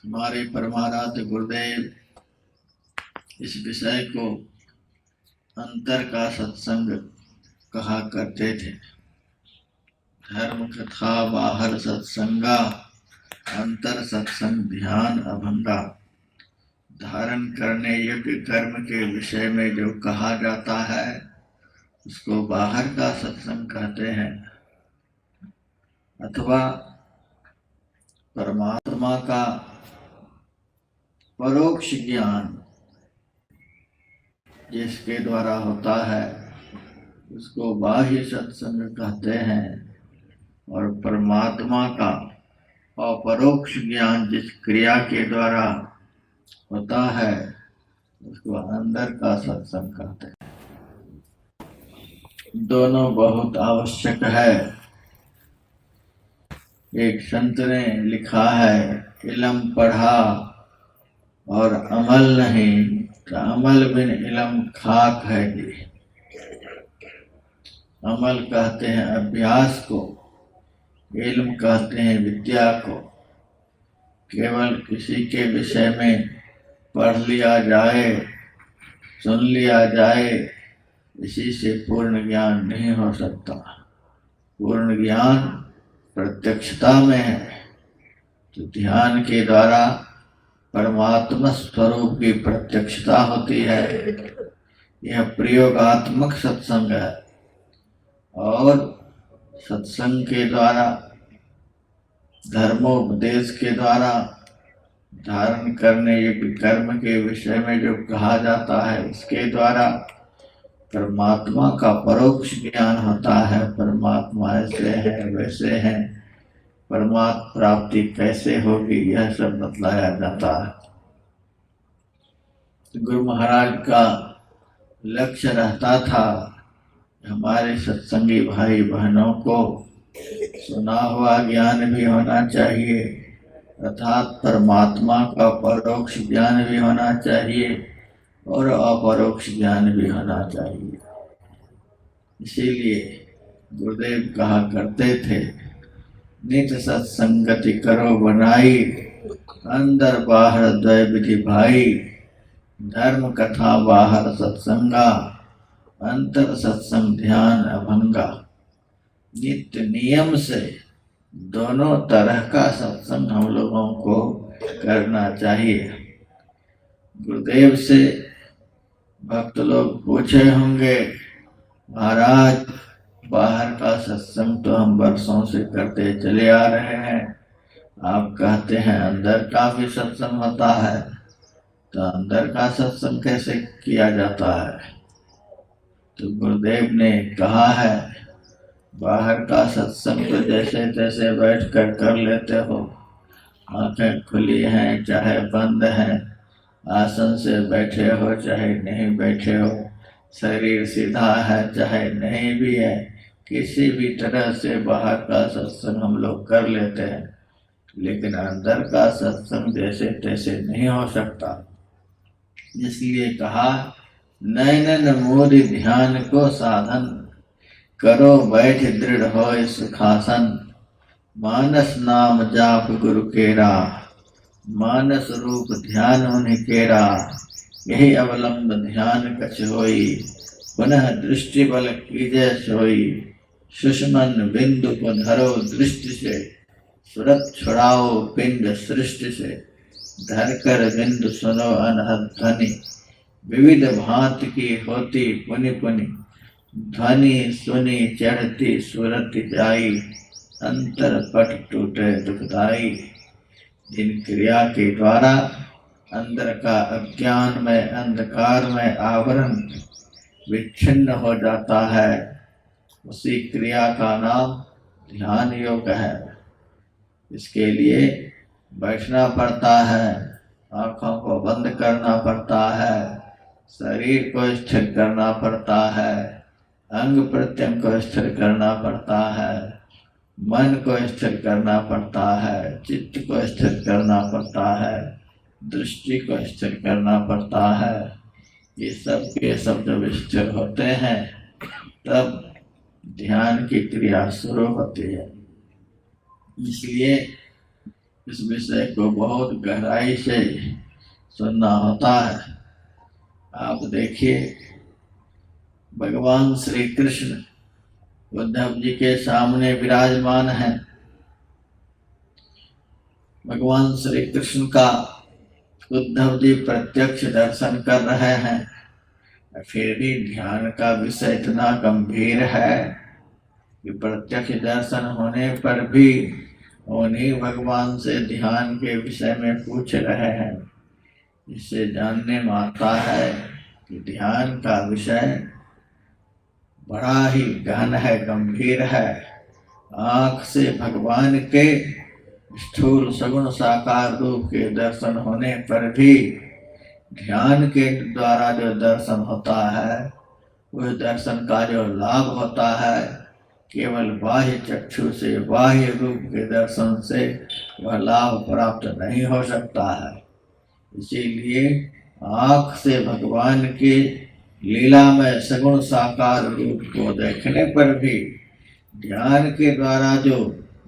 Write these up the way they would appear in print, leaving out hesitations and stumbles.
हमारे परमाराध्य गुरुदेव इस विषय को अंतर का सत्संग कहा करते थे। धर्म कथा बाहर सत्संगा, अंतर सत्संग ध्यान अभंगा। धारण करने योग्य कर्म के विषय में जो कहा जाता है उसको बाहर का सत्संग कहते हैं, अथवा परमात्मा का परोक्ष ज्ञान जिसके द्वारा होता है उसको बाह्य सत्संग कहते हैं, और परमात्मा का अपरोक्ष ज्ञान जिस क्रिया के द्वारा होता है उसको अंदर का सत्संग कहते हैं। दोनों बहुत आवश्यक है। एक संत ने लिखा है, इलम पढ़ा और अमल नहीं तो अमल बिन इलम खाक है जी। अमल कहते हैं अभ्यास को, इल्म कहते हैं विद्या को। केवल किसी के विषय में पढ़ लिया जाए, सुन लिया जाए, इसी से पूर्ण ज्ञान नहीं हो सकता। पूर्ण ज्ञान प्रत्यक्षता में है। तो ध्यान के द्वारा परमात्मा स्वरूप की प्रत्यक्षता होती है। यह प्रयोगात्मक सत्संग है। और सत्संग के द्वारा, धर्मोपदेश के द्वारा धारण करने योग्य कर्म के विषय में जो कहा जाता है उसके द्वारा परमात्मा का परोक्ष ज्ञान होता है। परमात्मा ऐसे है, वैसे हैं, परमात्मा प्राप्ति कैसे होगी, यह सब बतलाया जाता है। गुरु महाराज का लक्ष्य रहता था हमारे सत्संगी भाई बहनों को सुना हुआ ज्ञान भी होना चाहिए, अर्थात परमात्मा का परोक्ष ज्ञान भी होना चाहिए और अपरोक्ष ज्ञान भी होना चाहिए। इसीलिए गुरुदेव कहा करते थे, नित सत्संगति करो बनाई, अंदर बाहर द्वय विधि भाई। धर्म कथा बाहर सत्संगा, अंतर सत्संग ध्यान अभंगा। नित्य नियम से दोनों तरह का सत्संग हम लोगों को करना चाहिए। गुरुदेव से भक्त लोग पूछे होंगे, महाराज बाहर का सत्संग तो हम वर्षों से करते चले आ रहे हैं, आप कहते हैं अंदर का भी सत्संग होता है, तो अंदर का सत्संग कैसे किया जाता है? तो गुरुदेव ने कहा है, बाहर का सत्संग तो जैसे तैसे बैठ कर लेते हो, आंखें खुली हैं चाहे बंद हैं, आसन से बैठे हो चाहे नहीं बैठे हो, शरीर सीधा है चाहे नहीं भी है, किसी भी तरह से बाहर का सत्संग हम लोग कर लेते हैं, लेकिन अंदर का सत्संग जैसे तैसे नहीं हो सकता। इसलिए कहा, नैनन मोरि ध्यान को साधन, करो बैठ दृढ़ होय सुखासन। मानस नाम जाप गुरु केरा, मानस रूप ध्यान उन्हीं केरा। यही अवलंब ध्यान कछ होई, पुनः दृष्टि बल कीजय सोई। सुषमन बिंदु को धरो दृष्टि से, सुरत छुड़ाओ पिंड सृष्टि से। धर कर बिंदु सुनो अनहद ध्वनि, विविध भांति की होती पुनि पुनि। ध्वनि सुनी चढ़ती सुरत जाई, अंतर पट टूटे दुखदाई। जिन क्रिया के द्वारा अंदर का अज्ञान में अंधकार में आवरण विच्छिन्न हो जाता है, उसी क्रिया का नाम ध्यान योग है। इसके लिए बैठना पड़ता है, आंखों को बंद करना पड़ता है, शरीर को स्थिर करना पड़ता है, अंग प्रत्यंग को स्थिर करना पड़ता है, मन को स्थिर करना पड़ता है, चित्त को स्थिर करना पड़ता है, दृष्टि को स्थिर करना पड़ता है। ये सब के सब जब स्थिर होते हैं तब ध्यान की क्रिया शुरू होती है। इसलिए इस विषय को बहुत गहराई से सुनना होता है। आप देखिए, भगवान श्री कृष्ण उद्धव जी के सामने विराजमान हैं। भगवान श्री कृष्ण का उद्धव जी प्रत्यक्ष दर्शन कर रहे हैं, फिर भी ध्यान का विषय इतना गंभीर है कि प्रत्यक्ष दर्शन होने पर भी उन्हीं भगवान से ध्यान के विषय में पूछ रहे हैं। इससे जानने में आता है कि ध्यान का विषय बड़ा ही गहन है, गंभीर है। आँख से भगवान के स्थूल सगुण साकार रूप के दर्शन होने पर भी ध्यान के द्वारा जो दर्शन होता है, उस दर्शन का जो लाभ होता है, केवल बाह्य चक्षु से, बाह्य रूप के दर्शन से वह लाभ प्राप्त नहीं हो सकता है। इसीलिए आँख से भगवान के लीला में सगुण साकार रूप को देखने पर भी ध्यान के द्वारा जो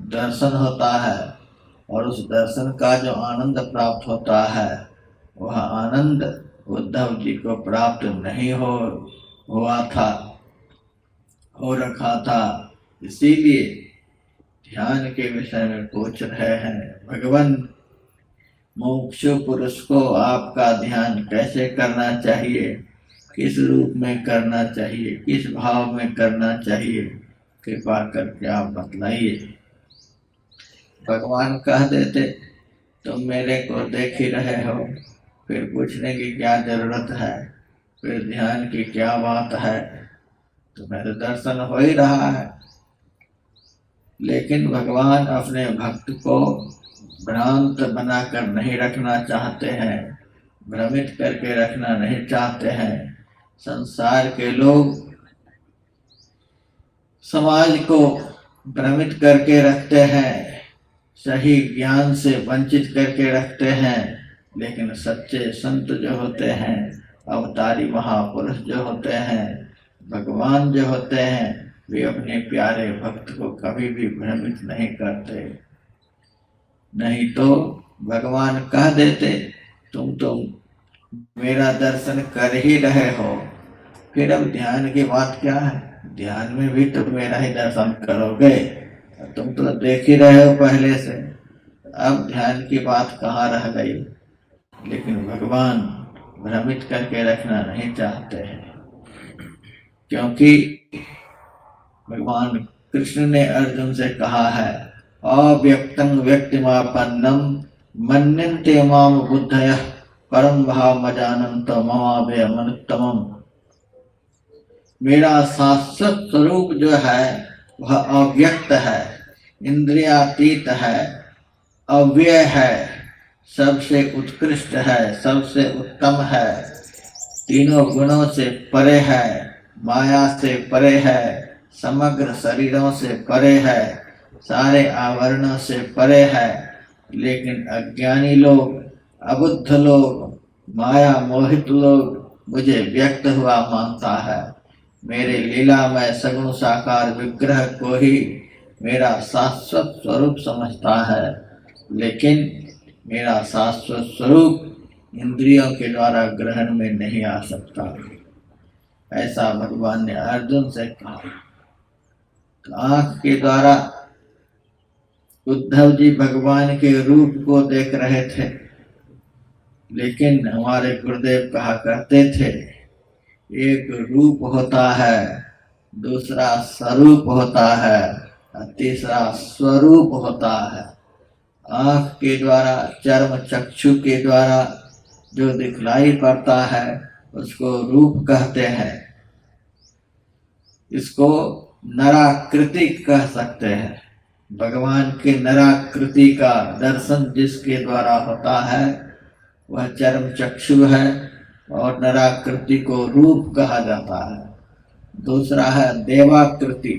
दर्शन होता है और उस दर्शन का जो आनंद प्राप्त होता है, वह आनंद उद्धव जी को प्राप्त नहीं हुआ था, हो रखा था। इसीलिए ध्यान के विषय में पूछ रहे हैं। भगवान, मुमुक्षु पुरुष को आपका ध्यान कैसे करना चाहिए, किस रूप में करना चाहिए, किस भाव में करना चाहिए, कृपा करके आप बतलाइए। भगवान कह देते, तुम मेरे को देख ही रहे हो, फिर पूछने की क्या जरूरत है, फिर ध्यान की क्या बात है, तुम्हें तो दर्शन हो ही रहा है। लेकिन भगवान अपने भक्त को भ्रांत बनाकर नहीं रखना चाहते हैं, भ्रमित करके रखना नहीं चाहते हैं। संसार के लोग समाज को भ्रमित करके रखते हैं, सही ज्ञान से वंचित करके रखते हैं। लेकिन सच्चे संत जो होते हैं, अवतारी महापुरुष जो होते हैं, भगवान जो होते हैं, वे अपने प्यारे भक्त को कभी भी भ्रमित नहीं करते। नहीं तो भगवान कह देते, तुम मेरा दर्शन कर ही रहे हो, फिर अब ध्यान की बात क्या है? ध्यान में भी तुम मेरा ही दर्शन करोगे, तुम तो देख ही रहे हो पहले से, अब ध्यान की बात कहाँ रह गई? लेकिन भगवान भ्रमित करके रखना नहीं चाहते हैं, क्योंकि भगवान कृष्ण ने अर्जुन से कहा है, अव्यक्तं व्यक्तिमापन्नं मन्यन्ते माम बुद्धयः परम भावमजानन्तो ममाभयमनुत्तमम्। मेरा शाश्वत स्वरूप जो है वह अव्यक्त है, इंद्रियातीत है, अव्यय है, सबसे उत्कृष्ट है, सबसे उत्तम है, तीनों गुणों से परे है, माया से परे है, समग्र शरीरों से परे है, सारे आवरणों से परे है। लेकिन अज्ञानी लोग, अबुद्ध लोग, माया मोहित लोग मुझे व्यक्त हुआ मानता है, मेरे लीला में सगुण साकार विग्रह को ही मेरा शाश्वत स्वरूप समझता है। लेकिन मेरा शाश्वत स्वरूप इंद्रियों के द्वारा ग्रहण में नहीं आ सकता। ऐसा भगवान ने अर्जुन से कहा। तो आँख के द्वारा उद्धव जी भगवान के रूप को देख रहे थे, लेकिन हमारे गुरुदेव कहा करते थे, एक रूप होता है, दूसरा स्वरूप होता है, और तीसरा स्वरूप होता है। आँख के द्वारा, चर्म चक्षु के द्वारा जो दिखलाई पड़ता है उसको रूप कहते हैं। इसको नराकृति कह सकते हैं। भगवान के नराकृति का दर्शन जिसके द्वारा होता है वह चर्म चक्षु है, और नराकृति को रूप कहा जाता है। दूसरा है देवाकृति,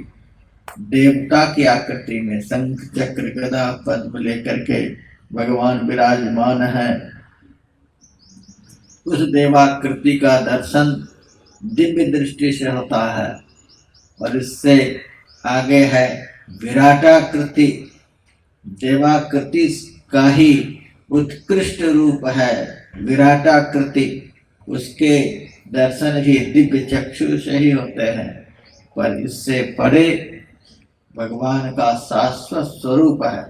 देवता की आकृति में शंख चक्र गदा पद्म लेकर के भगवान विराजमान है। उस देवाकृति का दर्शन दिव्य दृष्टि से होता है। और इससे आगे है विराटाकृति। देवाकृति का ही उत्कृष्ट रूप है विराटाकृति। उसके दर्शन भी दिव्य चक्षु से ही होते हैं, पर इससे परे भगवान का शाश्वत स्वरूप है।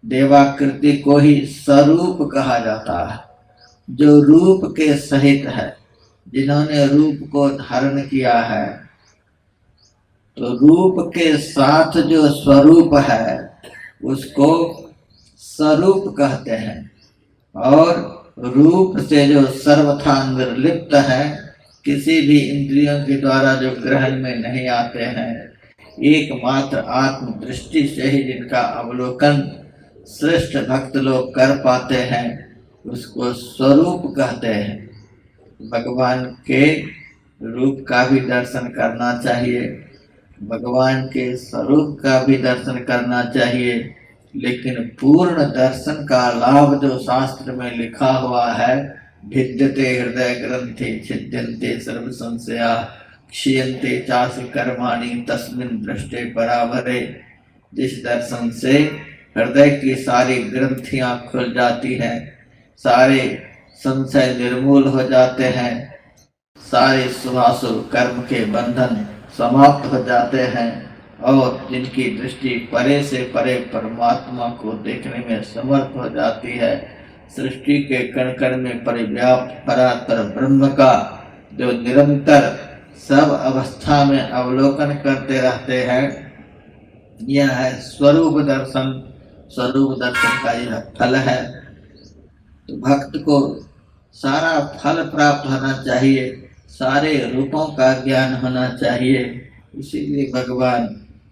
देवाकृति को ही स्वरूप कहा जाता है, जो रूप के सहित है, जिन्होंने रूप को धारण किया है। तो रूप के साथ जो स्वरूप है उसको स्वरूप कहते हैं, और रूप से जो सर्वथा निर्लिप्त है, किसी भी इंद्रियों के द्वारा जो ग्रहण में नहीं आते हैं, एकमात्र आत्म दृष्टि से ही जिनका अवलोकन श्रेष्ठ भक्त लोग कर पाते हैं, उसको स्वरूप कहते हैं। भगवान के रूप का भी दर्शन करना चाहिए, भगवान के स्वरूप का भी दर्शन करना चाहिए, लेकिन पूर्ण दर्शन का लाभ जो शास्त्र में लिखा हुआ है, भिद्यते हृदय ग्रंथि छिद्यन्ते सर्व संशया क्षीयन्ते चासि कर्माणि तस्मिन् दृष्टे परावरे। जिस दर्शन से हृदय की सारी ग्रंथियां खुल जाती हैं, सारे संशय निर्मूल हो जाते हैं, सारे शुभाशुभ कर्म के बंधन समाप्त हो जाते हैं, और जिनकी दृष्टि परे से परे परमात्मा को देखने में समर्थ हो जाती है, सृष्टि के कण कण में परिव्याप्त परात्पर ब्रह्म का जो निरंतर सब अवस्था में अवलोकन करते रहते हैं, यह है स्वरूप दर्शन। स्वरूप दर्शन का यह फल है। तो भक्त को सारा फल प्राप्त होना चाहिए, सारे रूपों का ज्ञान होना चाहिए। इसीलिए भगवान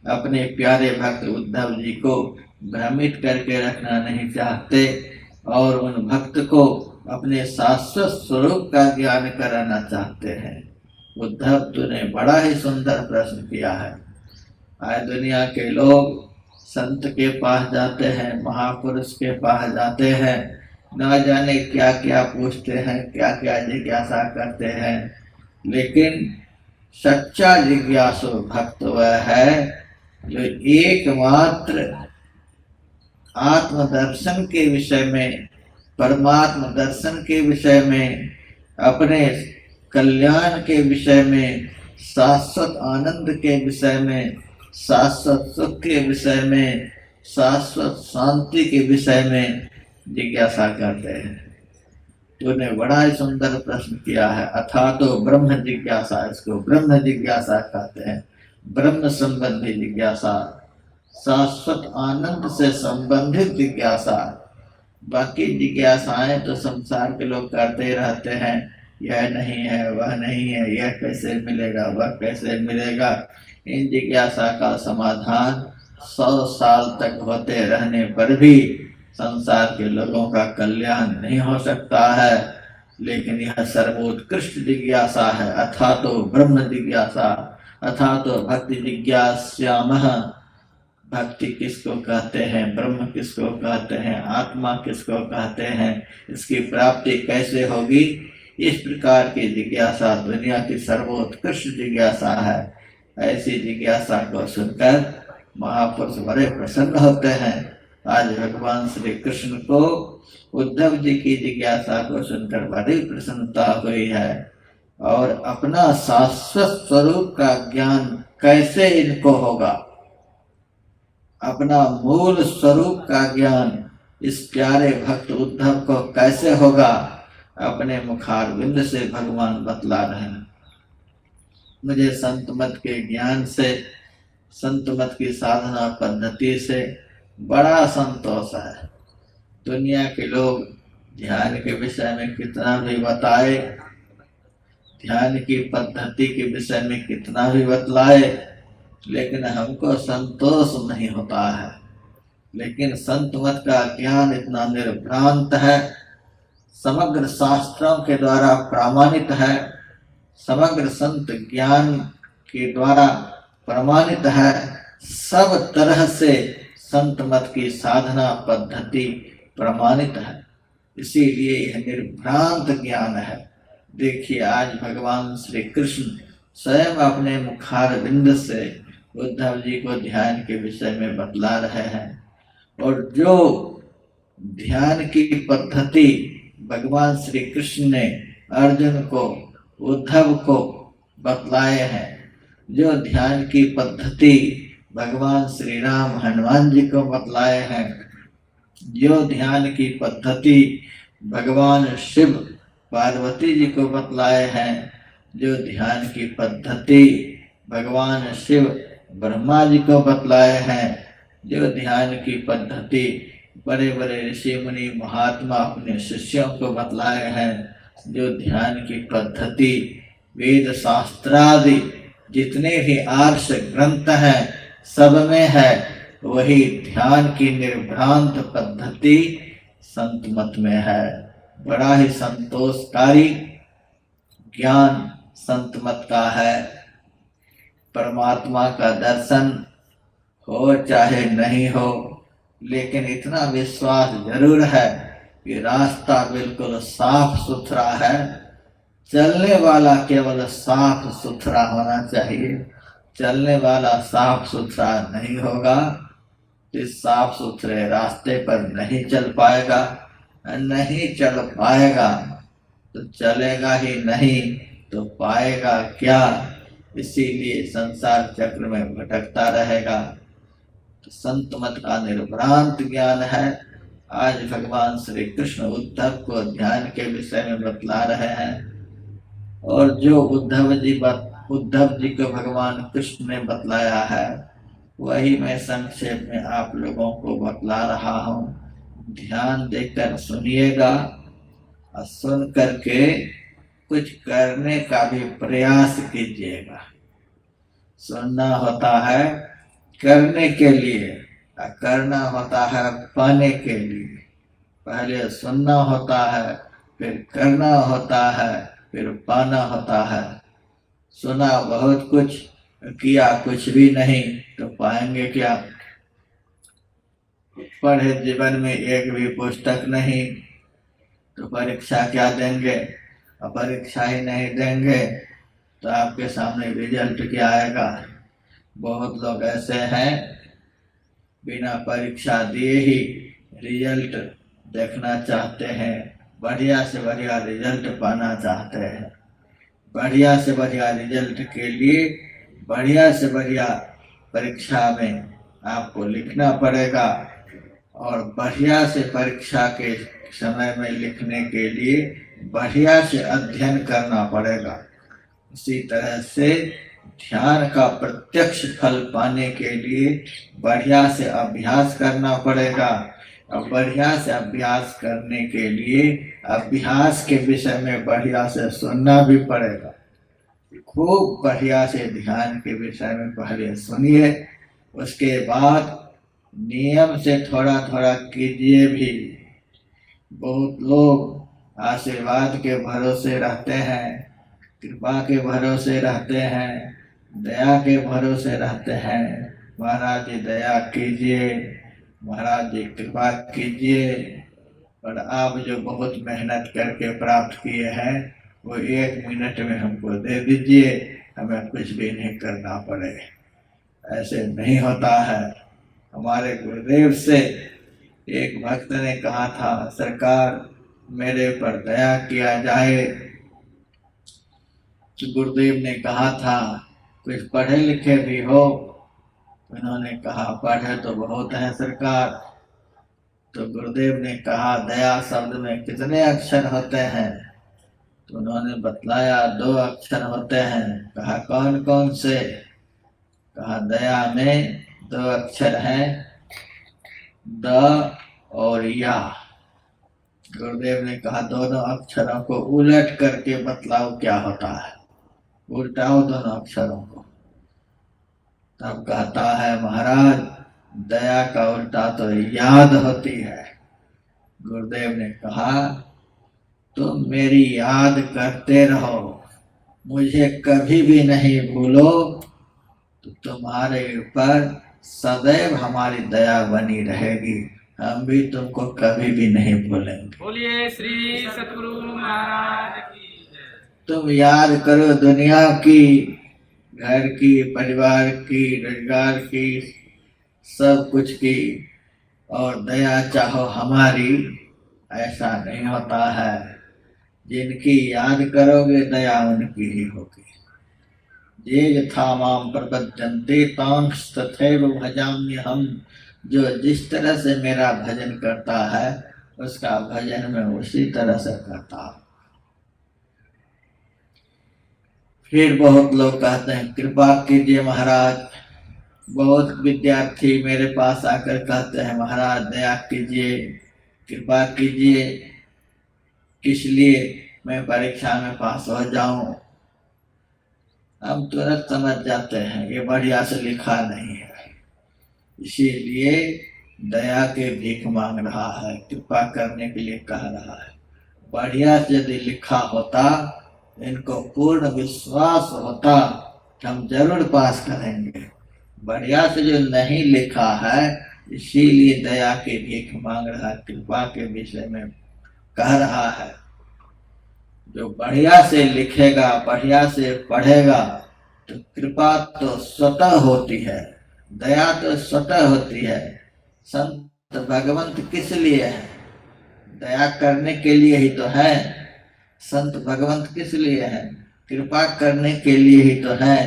अपने प्यारे भक्त उद्धव जी को भ्रमित करके रखना नहीं चाहते, और उन भक्त को अपने शाश्वत स्वरूप का ज्ञान कराना चाहते हैं। उद्धव, तूने बड़ा ही सुंदर प्रश्न किया है। आज दुनिया के लोग संत के पास जाते हैं, महापुरुष के पास जाते हैं, न जाने क्या क्या पूछते हैं, क्या क्या जिज्ञासा करते हैं, लेकिन सच्चा जिज्ञासु भक्त वह है जो एकमात्र आत्मदर्शन के विषय में, परमात्म दर्शन के विषय में, अपने कल्याण के विषय में, शाश्वत आनंद के विषय में, शाश्वत सुख के विषय में, शाश्वत शांति के विषय में जिज्ञासा करते हैं। तूने बड़ा ही सुंदर प्रश्न किया है। अथा तो ब्रह्म जिज्ञासा, इसको ब्रह्म जिज्ञासा कहते हैं। ब्रह्म संबंधी जिज्ञासा, शाश्वत आनंद से संबंधित जिज्ञासा। बाकी जिज्ञासाएं तो संसार के लोग करते रहते हैं, यह नहीं है, वह नहीं है, यह कैसे मिलेगा, वह कैसे मिलेगा। इन जिज्ञासा का समाधान 100 साल तक होते रहने पर भी संसार के लोगों का कल्याण नहीं हो सकता है। लेकिन यह सर्वोत्कृष्ट जिज्ञासा है। अथा तो ब्रह्म जिज्ञासा, अथा तो भक्ति जिज्ञास्यामः। भक्ति किसको कहते हैं, ब्रह्म किसको कहते हैं, आत्मा किसको कहते हैं, इसकी प्राप्ति कैसे होगी, इस प्रकार की जिज्ञासा दुनिया की सर्वोत्कृष्ट जिज्ञासा है। ऐसी जिज्ञासा को सुनकर महापुरुष बड़े प्रसन्न होते हैं। आज भगवान श्री कृष्ण को उद्धव जी की जिज्ञासा को सुनकर बड़ी प्रसन्नता हुई है, और अपना शाश्वत स्वरूप का ज्ञान कैसे इनको होगा, अपना मूल स्वरूप का ज्ञान इस प्यारे भक्त उद्धव को कैसे होगा, अपने मुखारविंद से भगवान बतला रहे हैं। मुझे संत मत के ज्ञान से, संत मत की साधना पद्धति से बड़ा संतोष है। दुनिया के लोग ध्यान के विषय में कितना भी बताए, ध्यान की पद्धति के विषय में कितना भी बतलाए, लेकिन हमको संतोष नहीं होता है। लेकिन संत मत का ज्ञान इतना निर्भ्रांत है, समग्र शास्त्रों के द्वारा प्रमाणित है, समग्र संत ज्ञान के द्वारा प्रमाणित है। सब तरह से संत मत की साधना पद्धति प्रमाणित है, इसीलिए यह निर्भ्रांत ज्ञान है। देखिए, आज भगवान श्री कृष्ण स्वयं अपने मुखारविंद से उद्धव जी को ध्यान के विषय में बतला रहे हैं। और जो ध्यान की पद्धति भगवान श्री कृष्ण ने अर्जुन को, उद्धव को बतलाए हैं, जो ध्यान की पद्धति भगवान श्री राम हनुमान जी को बतलाए हैं, जो ध्यान की पद्धति भगवान शिव पार्वती जी को बतलाए हैं, जो ध्यान की पद्धति भगवान शिव ब्रह्मा जी को बतलाए हैं, जो ध्यान की पद्धति बड़े बड़े ऋषि मुनि महात्मा अपने शिष्यों को बतलाए हैं, जो ध्यान की पद्धति वेद शास्त्रादि जितने भी आर्ष ग्रंथ हैं सब में है, वही ध्यान की निर्भ्रांत पद्धति संत मत में है। बड़ा ही संतोषकारी ज्ञान संत मत का है। परमात्मा का दर्शन हो चाहे नहीं हो, लेकिन इतना विश्वास जरूर है कि रास्ता बिल्कुल साफ सुथरा है। चलने वाला केवल साफ सुथरा होना चाहिए। चलने वाला साफ सुथरा नहीं होगा, इस साफ सुथरे रास्ते पर नहीं चल पाएगा। नहीं चल पाएगा तो चलेगा ही नहीं तो पाएगा क्या? इसीलिए संसार चक्र में भटकता रहेगा। तो संत मत का निर्भ्रांत ज्ञान है। आज भगवान श्री कृष्ण उद्धव को ध्यान के विषय में बतला रहे हैं, और जो उद्धव जी को भगवान कृष्ण ने बतलाया है वही मैं संक्षेप में आप लोगों को बतला रहा हूँ। ध्यान देकर सुनिएगा और सुन करके कुछ करने का भी प्रयास कीजिएगा। सुनना होता है करने के लिए, करना होता है पाने के लिए। पहले सुनना होता है, फिर करना होता है, फिर पाना होता है। सुना बहुत कुछ, किया कुछ भी नहीं तो पाएंगे क्या? पढ़े जीवन में एक भी पुस्तक नहीं तो परीक्षा क्या देंगे? परीक्षा ही नहीं देंगे तो आपके सामने रिजल्ट क्या आएगा? बहुत लोग ऐसे हैं बिना परीक्षा दिए ही रिजल्ट देखना चाहते हैं, बढ़िया से बढ़िया रिजल्ट पाना चाहते हैं। बढ़िया से बढ़िया रिजल्ट के लिए बढ़िया से बढ़िया परीक्षा में आपको लिखना पड़ेगा, और बढ़िया से परीक्षा के समय में लिखने के लिए बढ़िया से अध्ययन करना पड़ेगा। इसी तरह से ध्यान का प्रत्यक्ष फल पाने के लिए बढ़िया से अभ्यास करना पड़ेगा, और बढ़िया से अभ्यास करने के लिए अभ्यास के विषय में बढ़िया से सुनना भी पड़ेगा। खूब बढ़िया से ध्यान के विषय में पहले सुनिए, उसके बाद नियम से थोड़ा थोड़ा कीजिए भी। बहुत लोग आशीर्वाद के भरोसे रहते हैं, कृपा के भरोसे रहते हैं, दया के भरोसे रहते हैं। महाराज जी दया कीजिए, महाराज जी कृपा कीजिए, और आप जो बहुत मेहनत करके प्राप्त किए हैं वो 1 मिनट में हमको दे दीजिए, हमें कुछ भी नहीं करना पड़े। ऐसे नहीं होता है। हमारे गुरुदेव से एक भक्त ने कहा था, सरकार मेरे पर दया किया जाए। तो गुरुदेव ने कहा था कुछ पढ़े लिखे भी हो? उन्होंने कहा पढ़े तो बहुत है सरकार। तो गुरुदेव ने कहा दया शब्द में कितने अक्षर होते हैं? तो उन्होंने बतलाया 2 अक्षर होते हैं। कहा कौन कौन से? कहा दया में 2 अक्षर हैं, द और या। गुरुदेव ने कहा दोनों अक्षरों को उलट करके बतलाओ क्या होता है, उल्टाओ दोनों अक्षरों को। तब कहता है महाराज दया का उल्टा तो याद होती है। गुरुदेव ने कहा तुम मेरी याद करते रहो, मुझे कभी भी नहीं भूलो, तो तुम्हारे ऊपर सदैव हमारी दया बनी रहेगी। हम भी तुमको कभी भी नहीं भूलेंगे। बोलिए श्री सतगुरु महाराज की जय। तुम याद करो दुनिया की, घर की, परिवार की, रोजगार की, सब कुछ की, और दया चाहो हमारी, ऐसा नहीं होता है। जिनकी याद करोगे दया उनकी ही होगी। ये यथा माम प्रपद्यन्ते तांस तथैव भजाम्यहम्। जो जिस तरह से मेरा भजन करता है उसका भजन मैं उसी तरह से करता हूँ। फिर बहुत लोग कहते हैं कृपा कीजिए महाराज। बहुत विद्यार्थी मेरे पास आकर कहते हैं महाराज दया कीजिए, कृपा कीजिए, किस लिए मैं परीक्षा में पास हो जाऊं। हम तुरंत समझ जाते हैं ये बढ़िया से लिखा नहीं है, इसीलिए दया के भीख मांग रहा है, कृपा करने के लिए कह रहा है। बढ़िया से यदि लिखा होता, इनको पूर्ण विश्वास होता कि हम जरूर पास करेंगे। बढ़िया से जो नहीं लिखा है इसीलिए दया के भीख मांग रहा है, कृपा के विषय में कह रहा है। जो बढ़िया से लिखेगा, बढ़िया से पढ़ेगा तो कृपा तो स्वतः होती है, दया तो स्वतः होती है। संत भगवंत किस लिए है? दया करने के लिए ही तो है। संत भगवंत किस लिए है? कृपा करने के लिए ही तो है।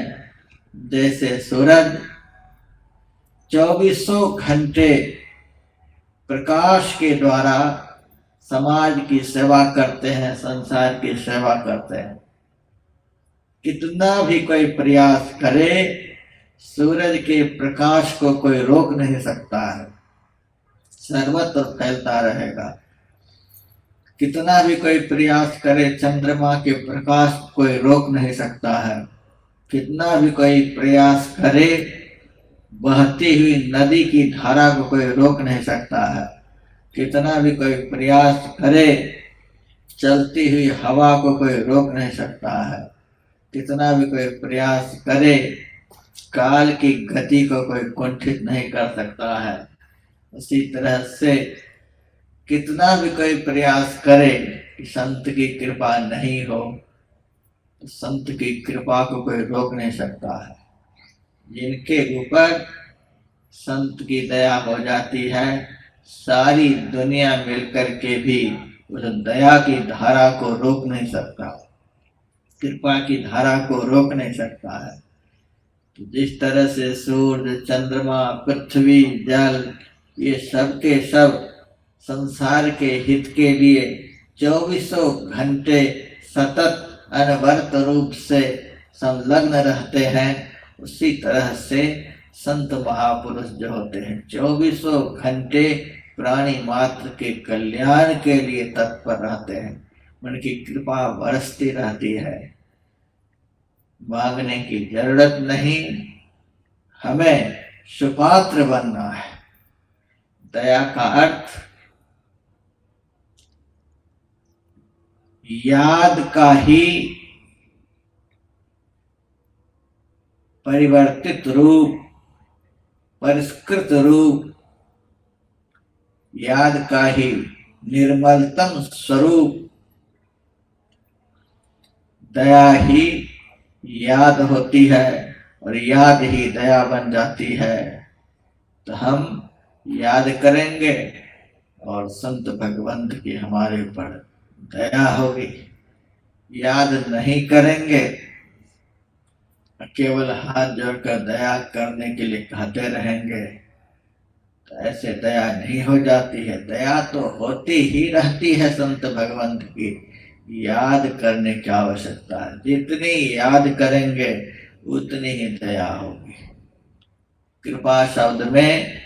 जैसे सूरज 24 घंटे प्रकाश के द्वारा समाज की सेवा करते हैं, संसार की सेवा करते हैं। कितना भी कोई प्रयास करे, सूरज के प्रकाश को कोई रोक नहीं सकता है, सर्वत्र फैलता रहेगा। कितना भी कोई प्रयास करे, चंद्रमा के प्रकाश को कोई रोक नहीं सकता है। कितना भी कोई प्रयास करे, बहती हुई नदी की धारा को कोई रोक नहीं सकता है। कितना भी कोई प्रयास करे, चलती हुई हवा को कोई रोक नहीं सकता है। कितना भी कोई प्रयास करे, काल की गति को कोई कुंठित नहीं कर सकता है। उसी तरह से कितना भी कोई प्रयास करे कि संत की कृपा नहीं हो, तो संत की कृपा को कोई रोक नहीं सकता है। जिनके ऊपर संत की दया हो जाती है, सारी दुनिया मिलकर के भी उस दया की धारा को रोक नहीं सकता, कृपा की धारा को रोक नहीं सकता है। तो जिस तरह से सूर्य, चंद्रमा, पृथ्वी, जल, ये सब के सब संसार के हित के लिए 24 घंटे सतत अनवरत रूप से संलग्न रहते हैं, उसी तरह से संत महापुरुष जो होते हैं 24 घंटे प्राणी मात्र के कल्याण के लिए तत्पर रहते हैं। उनकी कृपा बरसती रहती है, मांगने की जरूरत नहीं, हमें सुपात्र बनना है। दया का अर्थ याद का ही परिवर्तित रूप, परिष्कृत रूप, याद का ही निर्मलतम स्वरूप। दया ही याद होती है और याद ही दया बन जाती है। तो हम याद करेंगे और संत भगवंत की हमारे ऊपर दया होगी। याद नहीं करेंगे, केवल हाथ जोड़कर दया करने के लिए कहते रहेंगे, तो ऐसे दया नहीं हो जाती है। दया तो होती ही रहती है संत भगवंत की, याद करने की आवश्यकता है। जितनी याद करेंगे उतनी ही दया होगी। कृपा शब्द में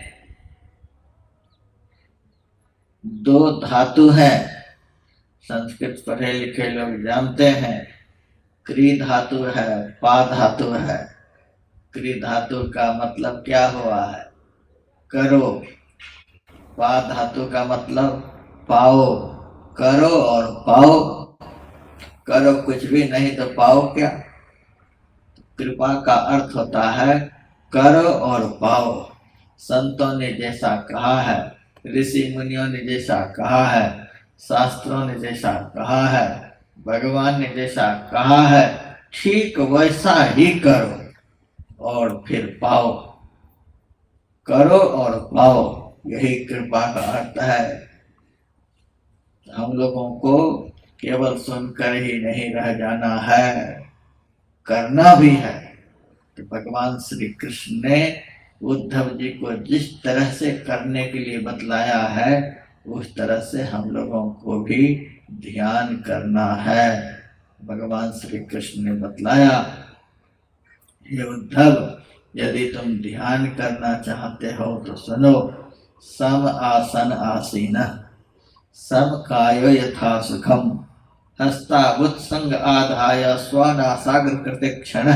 2 धातु हैं, संस्कृत पढ़े लिखे लोग जानते हैं। क्री धातु है, पा धातु है। क्री धातु का मतलब क्या हुआ है? करो। पा धातु का मतलब पाओ। करो और पाओ, करो कुछ भी नहीं तो पाओ क्या? कृपा का अर्थ होता है करो और पाओ। संतों ने जैसा कहा है, ऋषि मुनियों ने जैसा कहा है, शास्त्रों ने जैसा कहा है, भगवान ने जैसा कहा है, ठीक वैसा ही करो और फिर पाओ। करो और पाओ, यही कृपा का अर्थ है। हम लोगों को केवल सुनकर ही नहीं रह जाना है, करना भी है। तो भगवान श्री कृष्ण ने उद्धव जी को जिस तरह से करने के लिए बतलाया है, उस तरह से हम लोगों को भी ध्यान करना है। भगवान श्री कृष्ण ने बतलाया, हे उद्धव, यदि तुम ध्यान करना चाहते हो तो सुनो, सम आसन आसीन, सम कायो यथा सुखम, हस्तावुत्संग आधाय स्वानासाग्र कृते क्षण।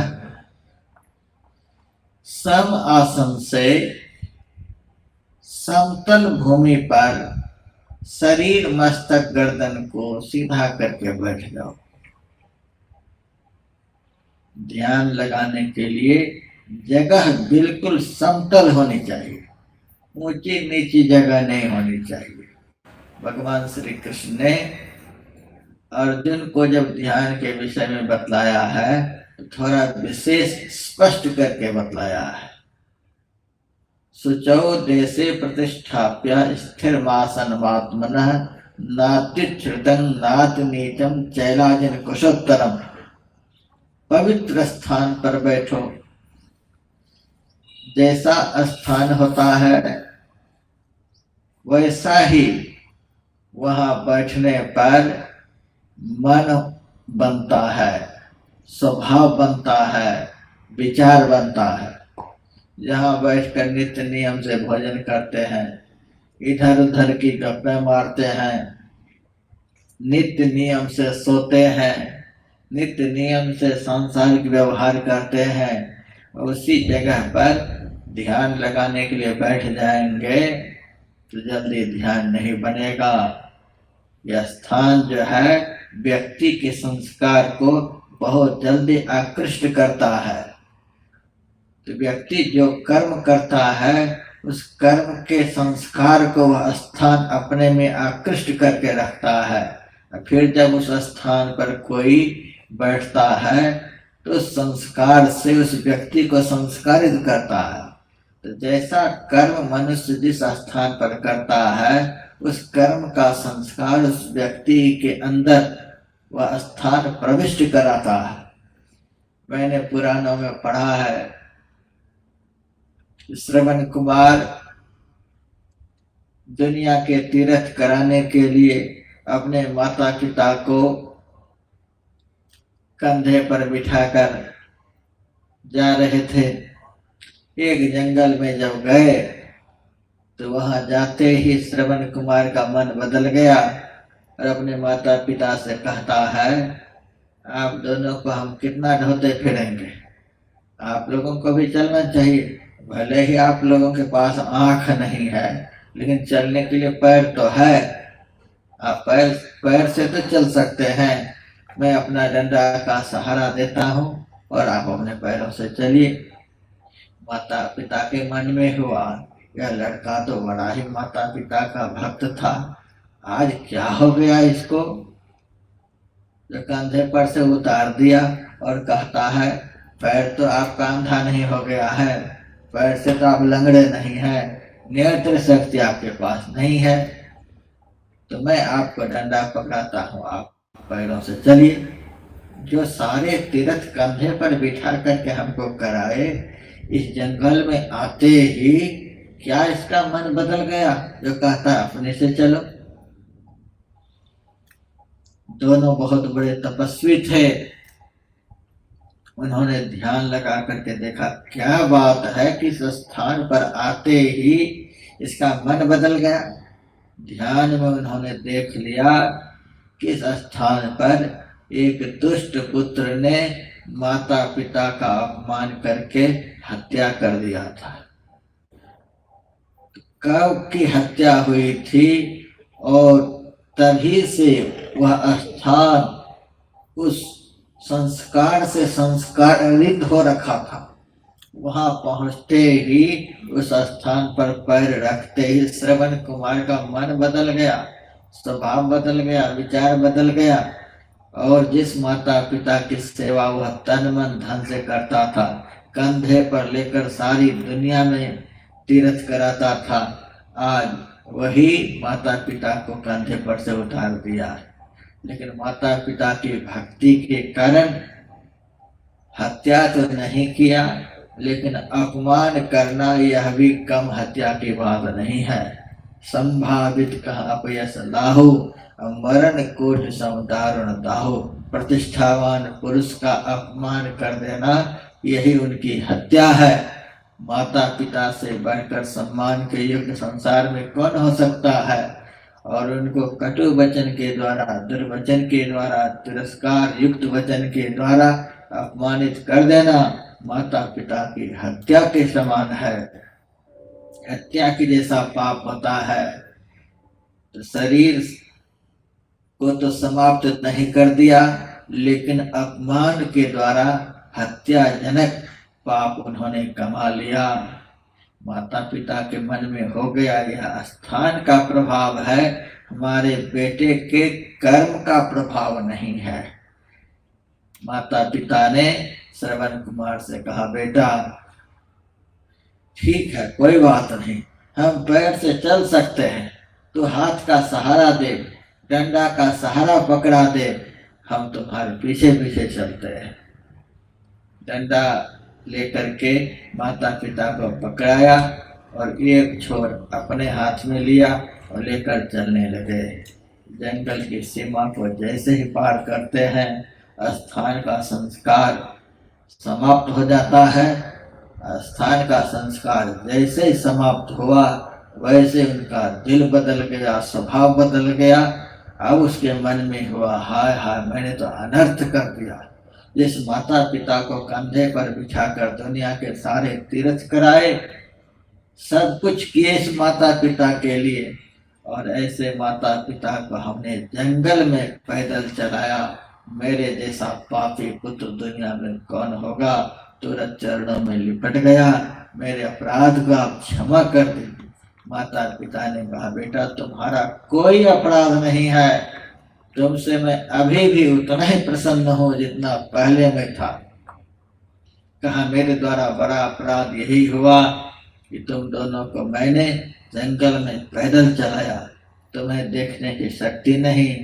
सम आसन से समतल भूमि पर शरीर मस्तक गर्दन को सीधा करके बैठ जाओ। ध्यान लगाने के लिए जगह बिल्कुल समतल होनी चाहिए, ऊंची नीची जगह नहीं होनी चाहिए। भगवान श्री कृष्ण ने अर्जुन को जब ध्यान के विषय में बतलाया है तो थोड़ा विशेष स्पष्ट करके बतलाया है। शुचौ देशे प्रतिष्ठाप्य स्थिरमासनमात्मनः नात्युच्छ्रितं नातिनीचं चैलाजिन कुशोत्तरम। पवित्र स्थान पर बैठो। जैसा स्थान होता है वैसा ही वहां बैठने पर मन बनता है, स्वभाव बनता है, विचार बनता है। जहाँ बैठकर नित्य नियम से भोजन करते हैं, इधर उधर की गप्पे मारते हैं, नित्य नियम से सोते हैं, नित्य नियम से सांसारिक व्यवहार करते हैं, उसी जगह पर ध्यान लगाने के लिए बैठ जाएंगे तो जल्दी ध्यान नहीं बनेगा। यह स्थान जो है व्यक्ति के संस्कार को बहुत जल्दी आकृष्ट करता है। तो व्यक्ति जो कर्म करता है उस कर्म के संस्कार को वह स्थान अपने में आकृष्ट करके रखता है। फिर जब उस स्थान पर कोई बैठता है तो उस संस्कार से उस व्यक्ति को संस्कारित करता है। तो जैसा कर्म मनुष्य जिस स्थान पर करता है उस कर्म का संस्कार उस व्यक्ति के अंदर वह स्थान प्रविष्ट कराता है। मैंने पुराणों में पढ़ा है, श्रवण कुमार दुनिया के तीर्थ कराने के लिए अपने माता पिता को कंधे पर बिठाकर जा रहे थे। एक जंगल में जब गए तो वहां जाते ही श्रवण कुमार का मन बदल गया और अपने माता पिता से कहता है, आप दोनों को हम कितना ढोते फिरेंगे, आप लोगों को भी चलना चाहिए। भले ही आप लोगों के पास आंख नहीं है लेकिन चलने के लिए पैर तो है, आप पैर से तो चल सकते हैं। मैं अपना डंडा का सहारा देता हूँ और आप अपने पैरों से चलिए। माता पिता के मन में हुआ, यह लड़का तो बड़ा ही माता पिता का भक्त था, आज क्या हो गया इसको। जो कंधे पर से उतार दिया और कहता है, पैर तो आपका अंधा नहीं हो गया है, पैर से तो आप लंगड़े नहीं हैं, नेत्र शक्ति आपके पास नहीं है, तो मैं आपको डंडा पकड़ाता हूँ, आप पैरों से चलिए। जो सारे तीर्थ कंधे पर बिठा करके हमको कराए, इस जंगल में आते ही क्या इसका मन बदल गया जो कहता है अपने से चलो। दोनों बहुत बड़े तपस्वी थे, उन्होंने ध्यान लगा करके देखा क्या बात है कि इस स्थान पर आते ही इसका मन बदल गया। ध्यान में उन्होंने देख लिया कि इस स्थान पर एक दुष्ट पुत्र ने माता पिता का अपमान करके हत्या कर दिया था। कब की हत्या हुई थी और तभी से वह स्थान उस संस्कार से संस्कारित हो रखा था। वहां पहुंचते ही उस स्थान पर पैर रखते ही श्रवण कुमार का मन बदल गया, स्वभाव बदल गया, विचार बदल गया। और जिस माता पिता की सेवा वह तन मन धन से करता था, कंधे पर लेकर सारी दुनिया में तीर्थ कराता था, आज वही माता पिता को कंधे पर से उतार दिया, लेकिन माता पिता की भक्ति के कारण हत्या तो नहीं किया, लेकिन अपमान करना यह भी कम हत्या की बात नहीं है। संभावित कहा अपयस लाहु, मरण कोट समदारुण दाहु। प्रतिष्ठावान पुरुष का अपमान कर देना यही उनकी हत्या है। माता पिता से बढ़कर सम्मान के योग्य संसार में कौन हो सकता है। और उनको कटु वचन के द्वारा, दुर्वचन के द्वारा, तिरस्कार युक्त वचन के द्वारा अपमानित कर देना माता पिता की हत्या के समान है। हत्या के जैसा पाप होता है। तो शरीर को तो समाप्त नहीं कर दिया, लेकिन अपमान के द्वारा हत्याजनक पाप उन्होंने कमा लिया। माता पिता के मन में हो गया, यह स्थान का प्रभाव है, हमारे बेटे के कर्म का प्रभाव नहीं है। माता पिता ने श्रवण कुमार से कहा, बेटा ठीक है, कोई बात नहीं, हम पैर से चल सकते हैं, तो हाथ का सहारा दे, डंडा का सहारा पकड़ा दे, हम तुम्हारे पीछे पीछे चलते हैं। डंडा लेकर के माता पिता को पकड़ाया और एक छोर अपने हाथ में लिया और लेकर चलने लगे। जंगल की सीमा को जैसे ही पार करते हैं, स्थान का संस्कार समाप्त हो जाता है। स्थान का संस्कार जैसे ही समाप्त हुआ, वैसे उनका दिल बदल गया, स्वभाव बदल गया। अब उसके मन में हुआ, हाय हाय, मैंने तो अनर्थ कर दिया। जिस माता पिता को कंधे पर बिठाकर दुनिया के सारे तीर्थ कराए, सब कुछ किए इस माता पिता के लिए, और ऐसे माता पिता को हमने जंगल में पैदल चलाया। मेरे जैसा पापी पुत्र दुनिया में कौन होगा। तुरंत चरणों में लिपट गया, मेरे अपराध को आप क्षमा कर दीजिए। माता पिता ने कहा, बेटा तुम्हारा कोई अपराध नहीं है, तुमसे मैं अभी भी उतना ही प्रसन्न हूं जितना पहले में था। कहा, मेरे द्वारा बड़ा अपराध यही हुआ कि तुम दोनों को मैंने जंगल में पैदल चलाया। तुम्हें देखने की शक्ति नहीं,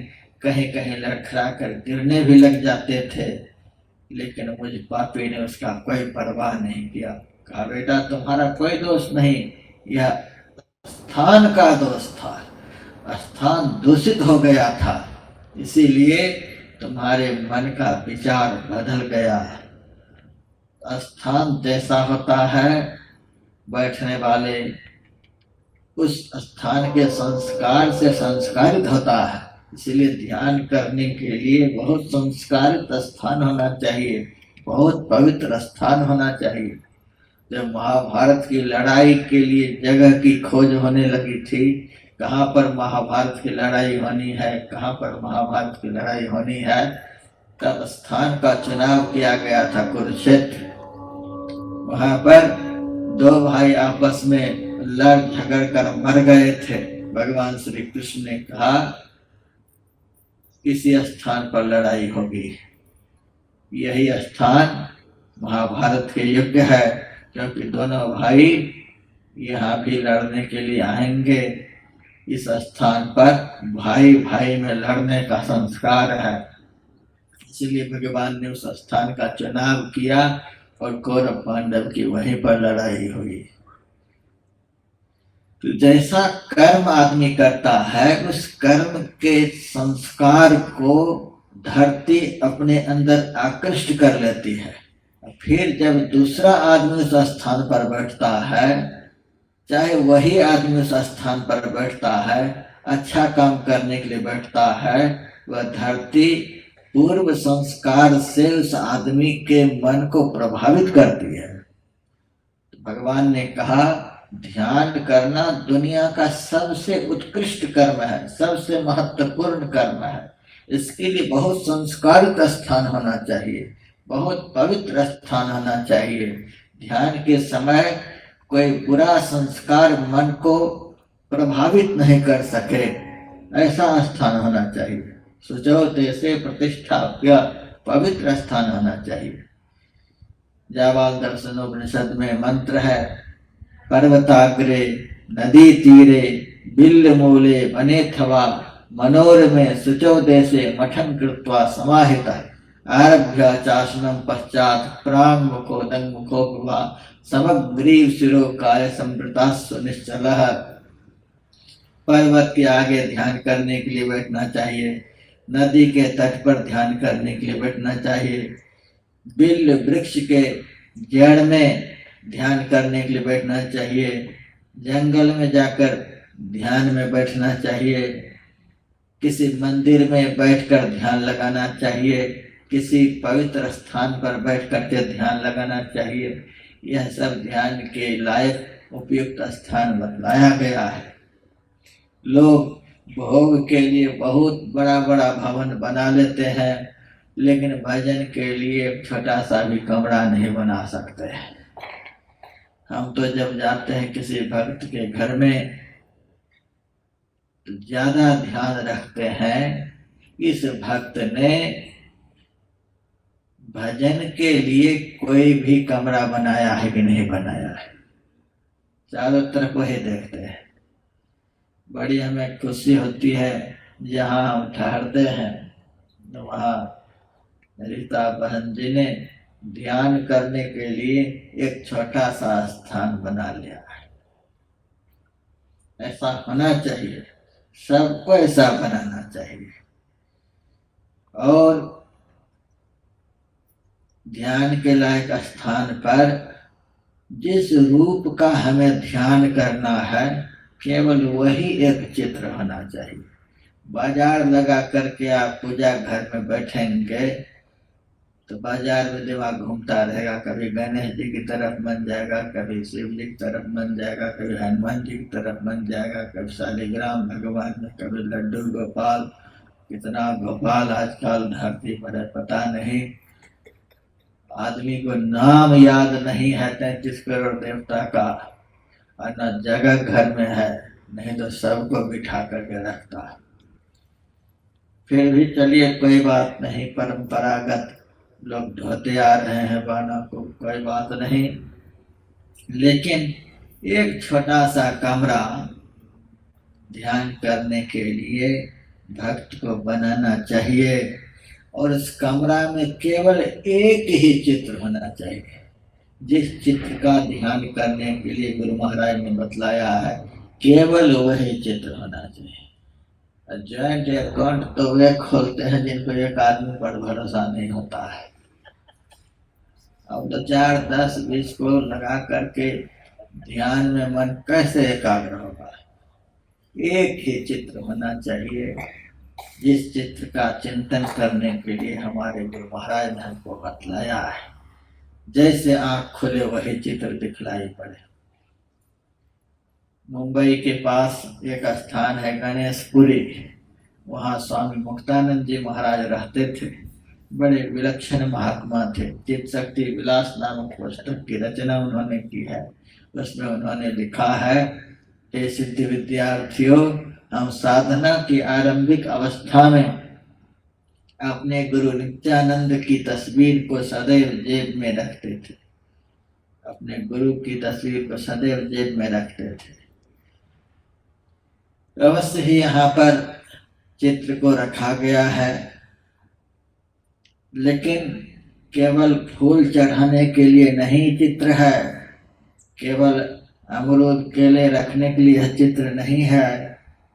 कहीं कहीं लड़खड़ा कर गिरने भी लग जाते थे, लेकिन मुझ पापी ने उसका कोई परवाह नहीं किया। कहा, बेटा तुम्हारा कोई दोष नहीं, यह स्थान का दोष था। स्थान दूषित हो गया था, इसीलिए तुम्हारे मन का विचार बदल गया। स्थान जैसा होता है, बैठने वाले उस स्थान के संस्कार से संस्कारित होता है। इसलिए ध्यान करने के लिए बहुत संस्कारित स्थान होना चाहिए, बहुत पवित्र स्थान होना चाहिए। जब महाभारत की लड़ाई के लिए जगह की खोज होने लगी थी, कहाँ पर महाभारत की लड़ाई होनी है, कहाँ पर महाभारत की लड़ाई होनी है, तब स्थान का चुनाव किया गया था कुरुक्षेत्र। वहां पर दो भाई आपस में लड़ झगड़ कर मर गए थे। भगवान श्री कृष्ण ने कहा, किसी स्थान पर लड़ाई होगी, यही स्थान महाभारत के योग्य है, क्योंकि दोनों भाई यहाँ भी लड़ने के लिए आएंगे। इस स्थान पर भाई भाई में लड़ने का संस्कार है, इसलिए भगवान ने उस स्थान का चुनाव किया और कौरव पांडव की वहीं पर लड़ाई हुई। तो जैसा कर्म आदमी करता है, उस कर्म के संस्कार को धरती अपने अंदर आकृष्ट कर लेती है। फिर जब दूसरा आदमी उस स्थान पर बैठता है, चाहे वही आदमी उस स्थान पर बैठता है, अच्छा काम करने के लिए बैठता है, वह धरती पूर्व संस्कार से उस आदमी के मन को प्रभावित करती है। भगवान ने कहा, ध्यान करना दुनिया का सबसे उत्कृष्ट कर्म है, सबसे महत्वपूर्ण कर्म है। इसके लिए बहुत संस्कारित स्थान होना चाहिए, बहुत पवित्र स्थान होना चाहिए। ध्यान के समय कोई बुरा संस्कार मन को प्रभावित नहीं कर सके, ऐसा स्थान होना चाहिए। सुचो देशे प्रतिष्ठाप्य, पवित्र स्थान होना चाहिए। जाबाल दर्शनोपनिषद में मंत्र है, पर्वताग्रे नदी तीरे बिल्ल मूले बने थवा मनोरमे शुचौ देशे मठन कृत्वा समाहिता आरभ्य चाशनम पश्चात प्रांगमुखो दंगमुखो भुवा समग्रीव शिरो काय संवृतास्व निश्चलः। पर्वत के आगे ध्यान करने के लिए बैठना चाहिए, नदी के तट पर ध्यान करने के लिए बैठना चाहिए, बिल्ल वृक्ष के जड़ में ध्यान करने के लिए बैठना चाहिए, जंगल में जाकर ध्यान में बैठना चाहिए, किसी मंदिर में बैठकर ध्यान लगाना चाहिए, किसी पवित्र स्थान पर बैठ करके ध्यान लगाना चाहिए। यह सब ध्यान के लायक उपयुक्त स्थान बतलाया गया है। लोग भोग के लिए बहुत बड़ा बड़ा भवन बना लेते हैं, लेकिन भजन के लिए छोटा सा भी कमरा नहीं बना सकते। हम तो जब जाते हैं किसी भक्त के घर में तो ज्यादा ध्यान रखते हैं इस भक्त ने भजन के लिए कोई भी कमरा बनाया है कि नहीं बनाया है, चारों तरफ वही देखते हैं। बड़ी हमें खुशी होती है जहाँ हम ठहरते हैं तो वहाँ रीता बहन जी ने ध्यान करने के लिए एक छोटा सा स्थान बना लिया है। ऐसा होना चाहिए, सबको ऐसा बनाना चाहिए। और ध्यान के लायक स्थान पर जिस रूप का हमें ध्यान करना है केवल वही एक चित्र होना चाहिए। बाजार लगा करके आप पूजा घर में बैठेंगे तो बाजार में दिमाग घूमता रहेगा, कभी गणेश जी की तरफ मन जाएगा, कभी शिव जी की तरफ मन जाएगा, कभी हनुमान जी की तरफ मन जाएगा, कभी शालिग्राम भगवान में, कभी लड्डू गोपाल। कितना गोपाल आजकल धरती पर है पता नहीं, आदमी को नाम याद नहीं है 33 करोड़ देवता का, और न जगह घर में है, नहीं तो सबको बिठा करके रखता। फिर भी चलिए कोई बात नहीं, परंपरागत लोग ढोते आ रहे हैं बाना को, कोई बात नहीं। लेकिन एक छोटा सा कमरा ध्यान करने के लिए भक्त को बनाना चाहिए, और उस कमरा में केवल एक ही चित्र होना चाहिए। जिस चित्र का ध्यान करने के लिए गुरु महाराज ने बतलाया है केवल वही चित्र होना चाहिए। ज्वाइंट अकाउंट तो वे खोलते हैं जिनको एक आदमी पर भरोसा नहीं होता है। अब तो 4, 10, 20 को लगा करके ध्यान में मन कैसे एकाग्र होगा। एक ही चित्र होना चाहिए, जिस चित्र का चिंतन करने के लिए हमारे गुरु महाराज ने हमको बतलाया है। जैसे आंख खुले वही चित्र दिखलाई पड़े। मुंबई के पास एक स्थान है गणेशपुरी, वहाँ स्वामी मुक्तानंद जी महाराज रहते थे। बड़े विलक्षण महात्मा थे। चित्त शक्ति विलास नामक पुस्तक की रचना उन्होंने की है। उसमें उन्होंने लिखा है, हे सिद्धि विद्यार्थियों, हम साधना की आरंभिक अवस्था में अपने गुरु नित्यानंद की तस्वीर को सदैव जेब में रखते थे। अपने गुरु की तस्वीर को सदैव जेब में रखते थे। अवश्य ही यहाँ पर चित्र को रखा गया है, लेकिन केवल फूल चढ़ाने के लिए नहीं चित्र है, केवल अमरूद केले रखने के लिए यह चित्र नहीं है,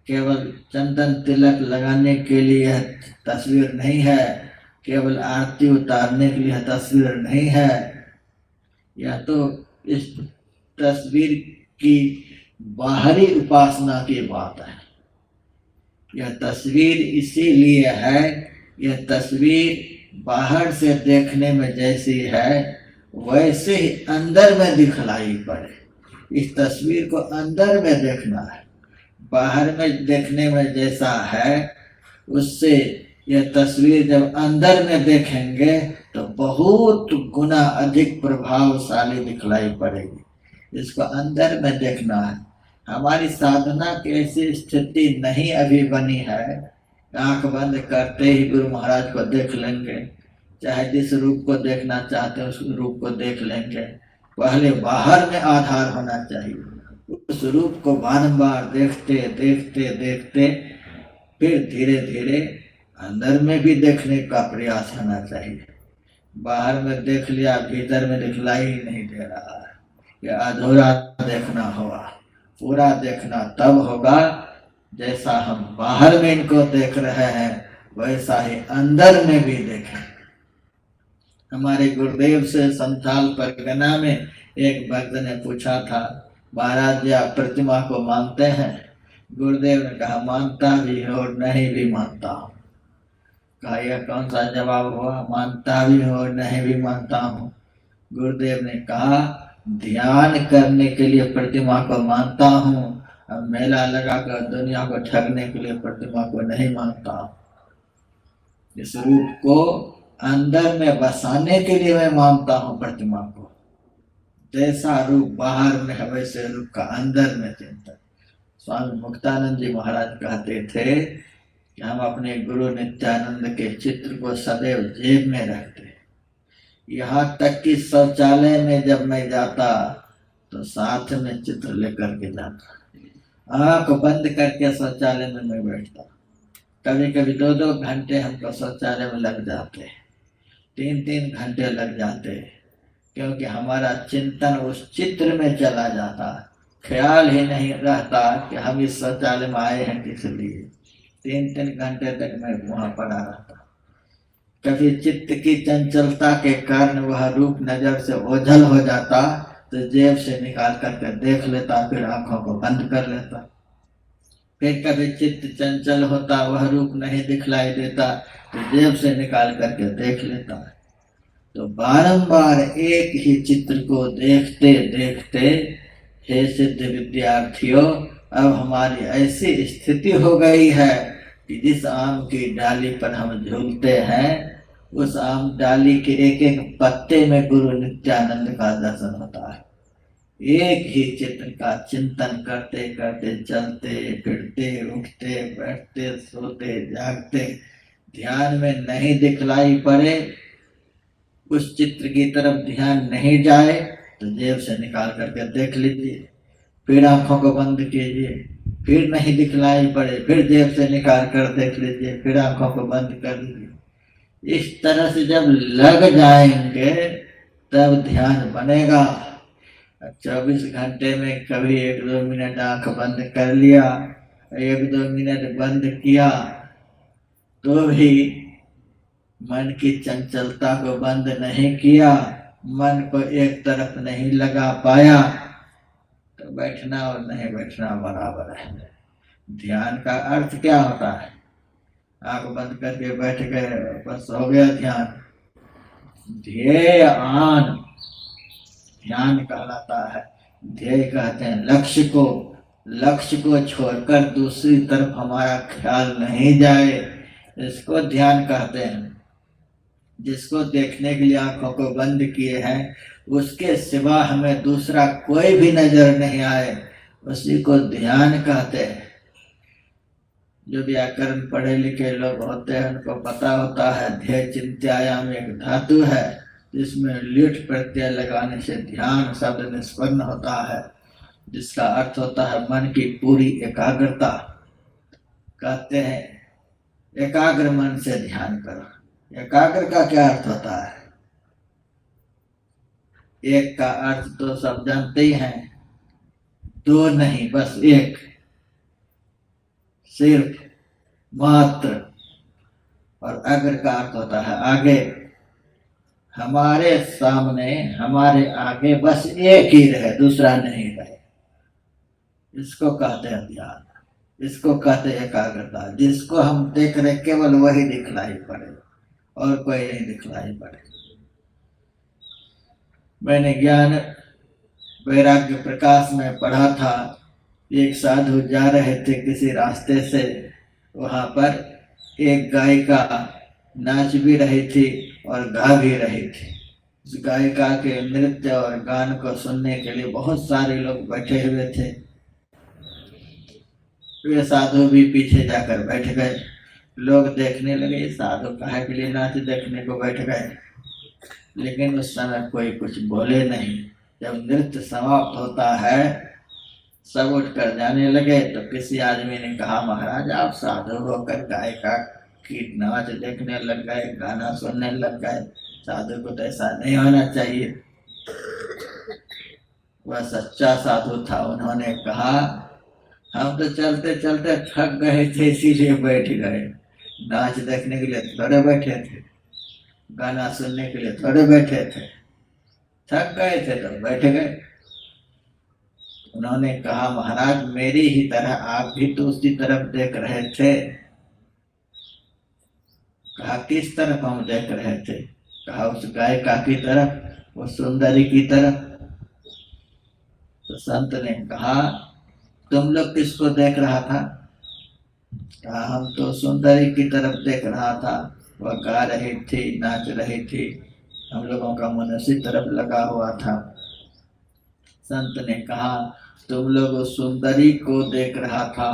केवल चंदन तिलक लगाने के लिए यह तस्वीर नहीं है, केवल आरती उतारने के लिए यह तस्वीर नहीं है। यह तो इस तस्वीर की बाहरी उपासना की बात है। यह तस्वीर इसीलिए है, यह तस्वीर बाहर से देखने में जैसी है वैसे ही अंदर में दिखलाई पड़े। इस तस्वीर को अंदर में देखना है। बाहर में देखने में जैसा है उससे यह तस्वीर जब अंदर में देखेंगे तो बहुत गुना अधिक प्रभावशाली दिखलाई पड़ेगी। इसको अंदर में देखना है। हमारी साधना की ऐसी स्थिति नहीं अभी बनी है, आंख बंद करते ही गुरु महाराज को देख लेंगे, चाहे जिस रूप को देखना चाहते हैं उस रूप को देख लेंगे। पहले बाहर में आधार होना चाहिए, उस रूप को बारंबार देखते देखते देखते फिर धीरे धीरे अंदर में भी देखने का प्रयास होना चाहिए। बाहर में देख लिया, भीतर में दिखलाई ही नहीं दे रहा है। ये अधूरा देखना होगा, पूरा देखना तब होगा जैसा हम बाहर में इनको देख रहे हैं वैसा ही अंदर में भी देखें। हमारे गुरुदेव से संथाल परगना में एक भक्त ने पूछा था, महाराज जी आप प्रतिमा को मानते हैं? गुरुदेव ने कहा मानता भी हो और नहीं भी मानता हूँ। कहा यह कौन सा जवाब हुआ, मानता भी हो और नहीं भी मानता हूँ? गुरुदेव ने कहा ध्यान करने के लिए प्रतिमा को मानता हूँ, अब मेला लगाकर दुनिया को ठगने के लिए प्रतिमा को नहीं मानता हूँ। इस रूप को अंदर में बसाने के लिए मैं मानता हूँ प्रतिमा को। जैसा रूप बाहर में है वैसे रूप का अंदर में चिंतन। स्वामी मुक्तानंद जी महाराज कहते थे कि हम अपने गुरु नित्यानंद के चित्र को सदैव जेब में रखते, यहाँ तक कि शौचालय में जब मैं जाता तो साथ में चित्र लेकर के जाता, आंख बंद करके शौचालय में मैं बैठता। कभी कभी 2-2 घंटे हमको शौचालय में लग जाते, 3-3 घंटे लग जाते, क्योंकि हमारा चिंतन उस चित्र में चला जाता, ख्याल ही नहीं रहता कि हम इस शौचालय में आए हैं किस लिए। 3-3 घंटे तक मैं वहां पड़ा रहता। कभी चित्त की चंचलता के कारण वह रूप नजर से ओझल हो जाता तो जेब से निकाल करके देख लेता, फिर आंखों को बंद कर लेता। फिर कभी चित्त चंचल होता, वह रूप नहीं दिखलाई देता तो जेब से निकाल करके देख लेता। तो बारंबार एक ही चित्र को देखते देखते हे सिद्ध विद्यार्थियों, अब हमारी ऐसी स्थिति हो गई है कि जिस आम की डाली पर हम झूलते हैं उस आम डाली के एक एक पत्ते में गुरु नित्यानंद का दर्शन होता है। एक ही चित्र का चिंतन करते करते चलते फिरते उठते बैठते सोते जागते, ध्यान में नहीं दिखलाई पड़े, उस चित्र की तरफ ध्यान नहीं जाए तो जेब से निकाल करके देख लीजिए, फिर आंखों को बंद कीजिए, फिर नहीं दिखलाई पड़े फिर जेब से निकाल कर देख लीजिए, फिर आंखों को बंद कर लीजिए। इस तरह से जब लग जाएंगे तब ध्यान बनेगा। 24 घंटे में कभी 1-2 मिनट आंख बंद कर लिया, 1-2 मिनट बंद किया तो भी मन की चंचलता को बंद नहीं किया, मन को एक तरफ नहीं लगा पाया तो बैठना और नहीं बैठना बराबर है। ध्यान का अर्थ क्या होता है? आंख बंद करके बैठ गए, बस हो गया ध्यान। ध्येय आन ध्यान कहलाता है। ध्येय कहते हैं लक्ष्य को छोड़कर दूसरी तरफ हमारा ख्याल नहीं जाए, इसको ध्यान कहते हैं। जिसको देखने के लिए आंखों को बंद किए हैं उसके सिवा हमें दूसरा कोई भी नजर नहीं आए, उसी को ध्यान कहते हैं। जो व्याकरण पढ़े लिखे लोग होते हैं उनको पता होता है ध्येय चिंत्यायाम एक धातु है जिसमें लिट प्रत्यय लगाने से ध्यान शब्द निष्पन्न होता है, जिसका अर्थ होता है मन की पूरी एकाग्रता। कहते हैं एकाग्र मन से ध्यान करो। एकाग्र का क्या अर्थ होता है? एक का अर्थ तो सब जानते ही हैं, 2 नहीं बस एक, सिर्फ मात्र। और अग्र का अर्थ होता है आगे, हमारे सामने हमारे आगे बस एक ही रहे, दूसरा नहीं रहे, इसको कहते हैं ध्यान, इसको कहते हैं एकाग्रता। जिसको हम देख रहे केवल वही दिखलाई पड़े और कोई नहीं दिखलाई पड़े। मैंने ज्ञान वैराग्य प्रकाश में पढ़ा था, एक साधु जा रहे थे किसी रास्ते से, वहां पर एक गायिका नाच भी रही थी और गा भी रही थी। उस गायिका के नृत्य और गान को सुनने के लिए बहुत सारे लोग बैठे हुए थे। वे साधु भी पीछे जाकर बैठ गए। लोग देखने लगे साधु काहे के लिए नाच देखने को बैठ गए, लेकिन उस समय कोई कुछ बोले नहीं। जब नृत्य समाप्त होता है सब उठकर जाने लगे तो किसी आदमी ने कहा, महाराज आप साधु होकर गायिका की नाच देखने लग गए, गाना सुनने लग गए, साधु को तो ऐसा नहीं होना चाहिए। वह सच्चा साधु था। उन्होंने कहा, हम तो चलते चलते थक गए थे इसीलिए बैठ गए, नाच देखने के लिए थोड़े बैठे थे, गाना सुनने के लिए थोड़े बैठे थे, थक गए थे तो बैठ गए। उन्होंने कहा, महाराज मेरी ही तरह आप भी तो उसी तरफ देख रहे थे। कहा, किस तरफ हम देख रहे थे? कहा, उस गायिका की तरफ, उस सुंदरी की तरफ। तो संत ने कहा, तुम लोग किसको देख रहा था? कहा, हम तो सुंदरी की तरफ देख रहा था, वह गा रही थी, नाच रही थी, हम लोगों का मन उसी तरफ लगा हुआ था। संत ने कहा, तुम लोग उस सुंदरी को देख रहा था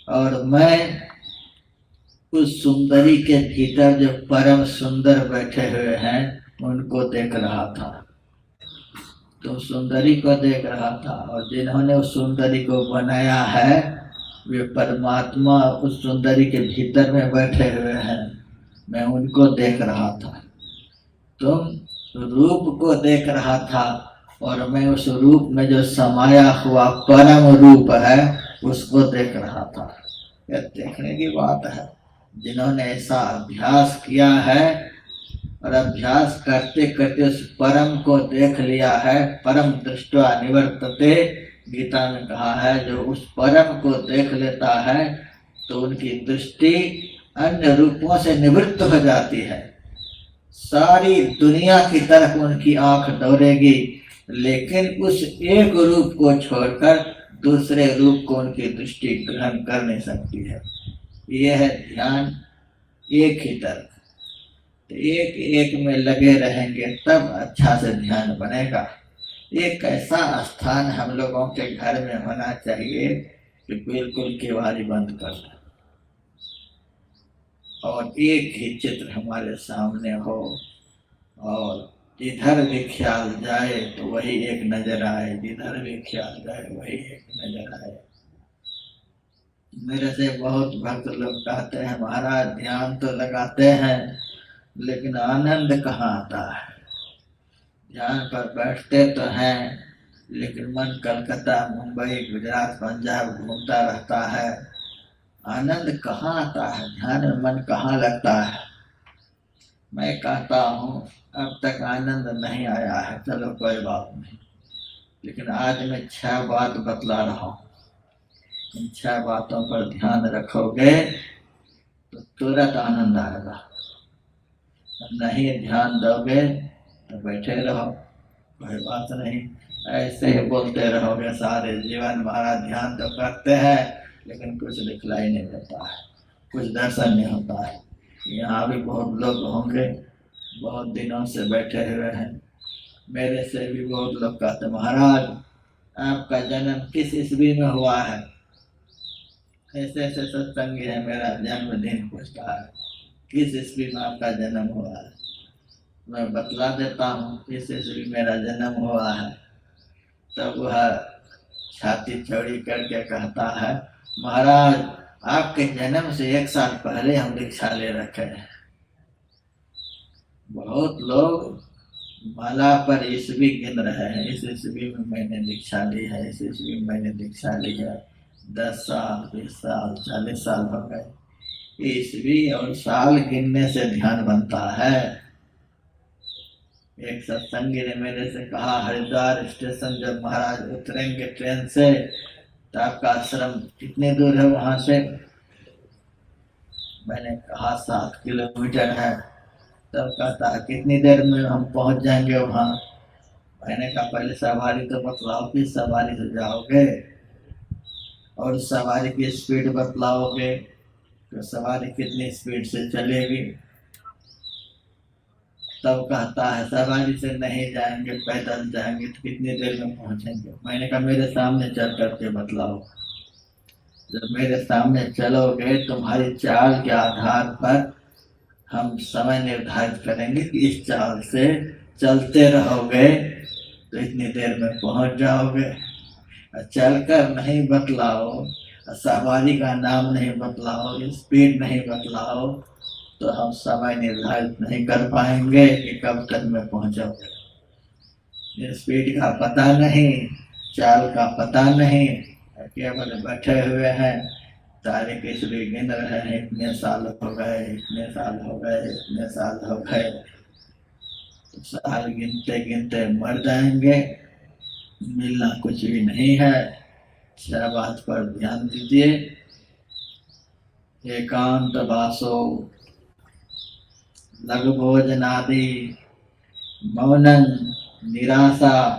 और मैं उस सुंदरी के भीतर जो परम सुंदर बैठे हुए हैं उनको देख रहा था। तो सुंदरी को देख रहा था और जिन्होंने उस सुंदरी को बनाया है वे परमात्मा उस सुंदरी के भीतर में बैठे हुए हैं, मैं उनको देख रहा था। तुम रूप को देख रहा था और मैं उस रूप में जो समाया हुआ परम रूप है उसको देख रहा था। यह देखने की बात है। जिन्होंने ऐसा अभ्यास किया है और अभ्यास करते करते उस परम को देख लिया है, परम दृष्ट्वा निवर्तते, गीता में कहा है, जो उस परम को देख लेता है तो उनकी दृष्टि अन्य रूपों से निवृत्त हो जाती है। सारी दुनिया की तरफ उनकी आंख दौड़ेगी, लेकिन उस एक रूप को छोड़कर दूसरे रूप को उनकी दृष्टि ग्रहण कर नहीं सकती है। यह है ध्यान एक ही तरफ। एक एक में लगे रहेंगे तब अच्छा से ध्यान बनेगा। एक ऐसा स्थान हम लोगों के घर में होना चाहिए कि बिल्कुल केवाड़ी बंद कर दो और एक ही चित्र हमारे सामने हो और जिधर भी ख्याल जाए तो वही एक नजर आए, जिधर भी ख्याल जाए वही एक नजर आए। मेरे से बहुत भक्त लोग कहते हैं, महाराज ध्यान तो लगाते हैं लेकिन आनंद कहाँ आता है? ध्यान पर बैठते तो हैं लेकिन मन कलकत्ता, मुंबई, गुजरात, पंजाब घूमता रहता है, आनंद कहाँ आता है? ध्यान में मन कहाँ लगता है? मैं कहता हूँ अब तक आनंद नहीं आया है, चलो कोई बात नहीं, लेकिन आज मैं 6 बात बतला रहा हूँ। इन 6 बातों पर ध्यान रखोगे तो तुरंत आनंद आएगा। नहीं ध्यान दोगे तो बैठे रहो, कोई बात नहीं, ऐसे ही बोलते रहोगे सारे जीवन। महाराज ध्यान तो करते हैं लेकिन कुछ दिखलाई नहीं देता है, कुछ दर्शन नहीं होता है। यहाँ भी बहुत लोग होंगे बहुत दिनों से बैठे हुए हैं। मेरे से भी बहुत लोग कहते, महाराज आपका जन्म किस ईस्वी में हुआ है? ऐसे ऐसे सत्संगी है, मेरा जन्मदिन पूछता है, किस ईस्वी में आपका जन्म हुआ है? मैं बतला देता हूँ किस ईस्वी मेरा जन्म हुआ है। तब वह छाती चौड़ी करके कहता है, महाराज आपके जन्म से 1 साल पहले हम दीक्षा ले रखे हैं। बहुत लोग माला पर ईस्वी गिन रहे हैं, इस ईस्वी में मैंने दीक्षा ली है, इस ईस्वी में मैंने दीक्षा ली है। 10 साल, 20 साल, 40 साल हो गए। ईस्वी और साल गिनने से ध्यान बनता है। एक सत्संगी ने मेरे से कहा, हरिद्वार स्टेशन जब महाराज उतरेंगे ट्रेन से तो आपका आश्रम कितने दूर है वहां से? मैंने कहा 7 किलोमीटर है। तब कहता है कितनी देर में हम पहुंच जाएंगे वहां? मैंने कहा पहले सवारी तो बतलाओ, किस सवारी से जाओगे और सवारी की स्पीड बतलाओगे तो सवारी कितनी स्पीड से चलेगी। तब कहता है सवारी से नहीं जाएंगे, पैदल जाएंगे तो कितनी देर में पहुंचेंगे। मैंने कहा मेरे सामने चल करके बतलाओ। जब मेरे सामने चलोगे तुम्हारी चाल के आधार पर हम समय निर्धारित करेंगे कि इस चाल से चलते रहोगे तो इतनी देर में पहुंच जाओगे। चलकर नहीं बतलाओ, सवारी का नाम नहीं बतलाओ, स्पीड नहीं बतलाओ, तो हम समय निर्धारित नहीं कर पाएंगे कि कब तक में पहुंचोगे। स्पीड का पता नहीं, चाल का पता नहीं, केवल बैठे हुए हैं, तारीख इसलिए गिन रहे हैं, इतने साल हो गए, इतने साल हो गए, इतने साल हो गए। तो साल गिनते गिनते मर जाएंगे, मिलना कुछ भी नहीं है। इस बात पर ध्यान दीजिए। एकांत वासो लघु भोजनादि मौनन निराशा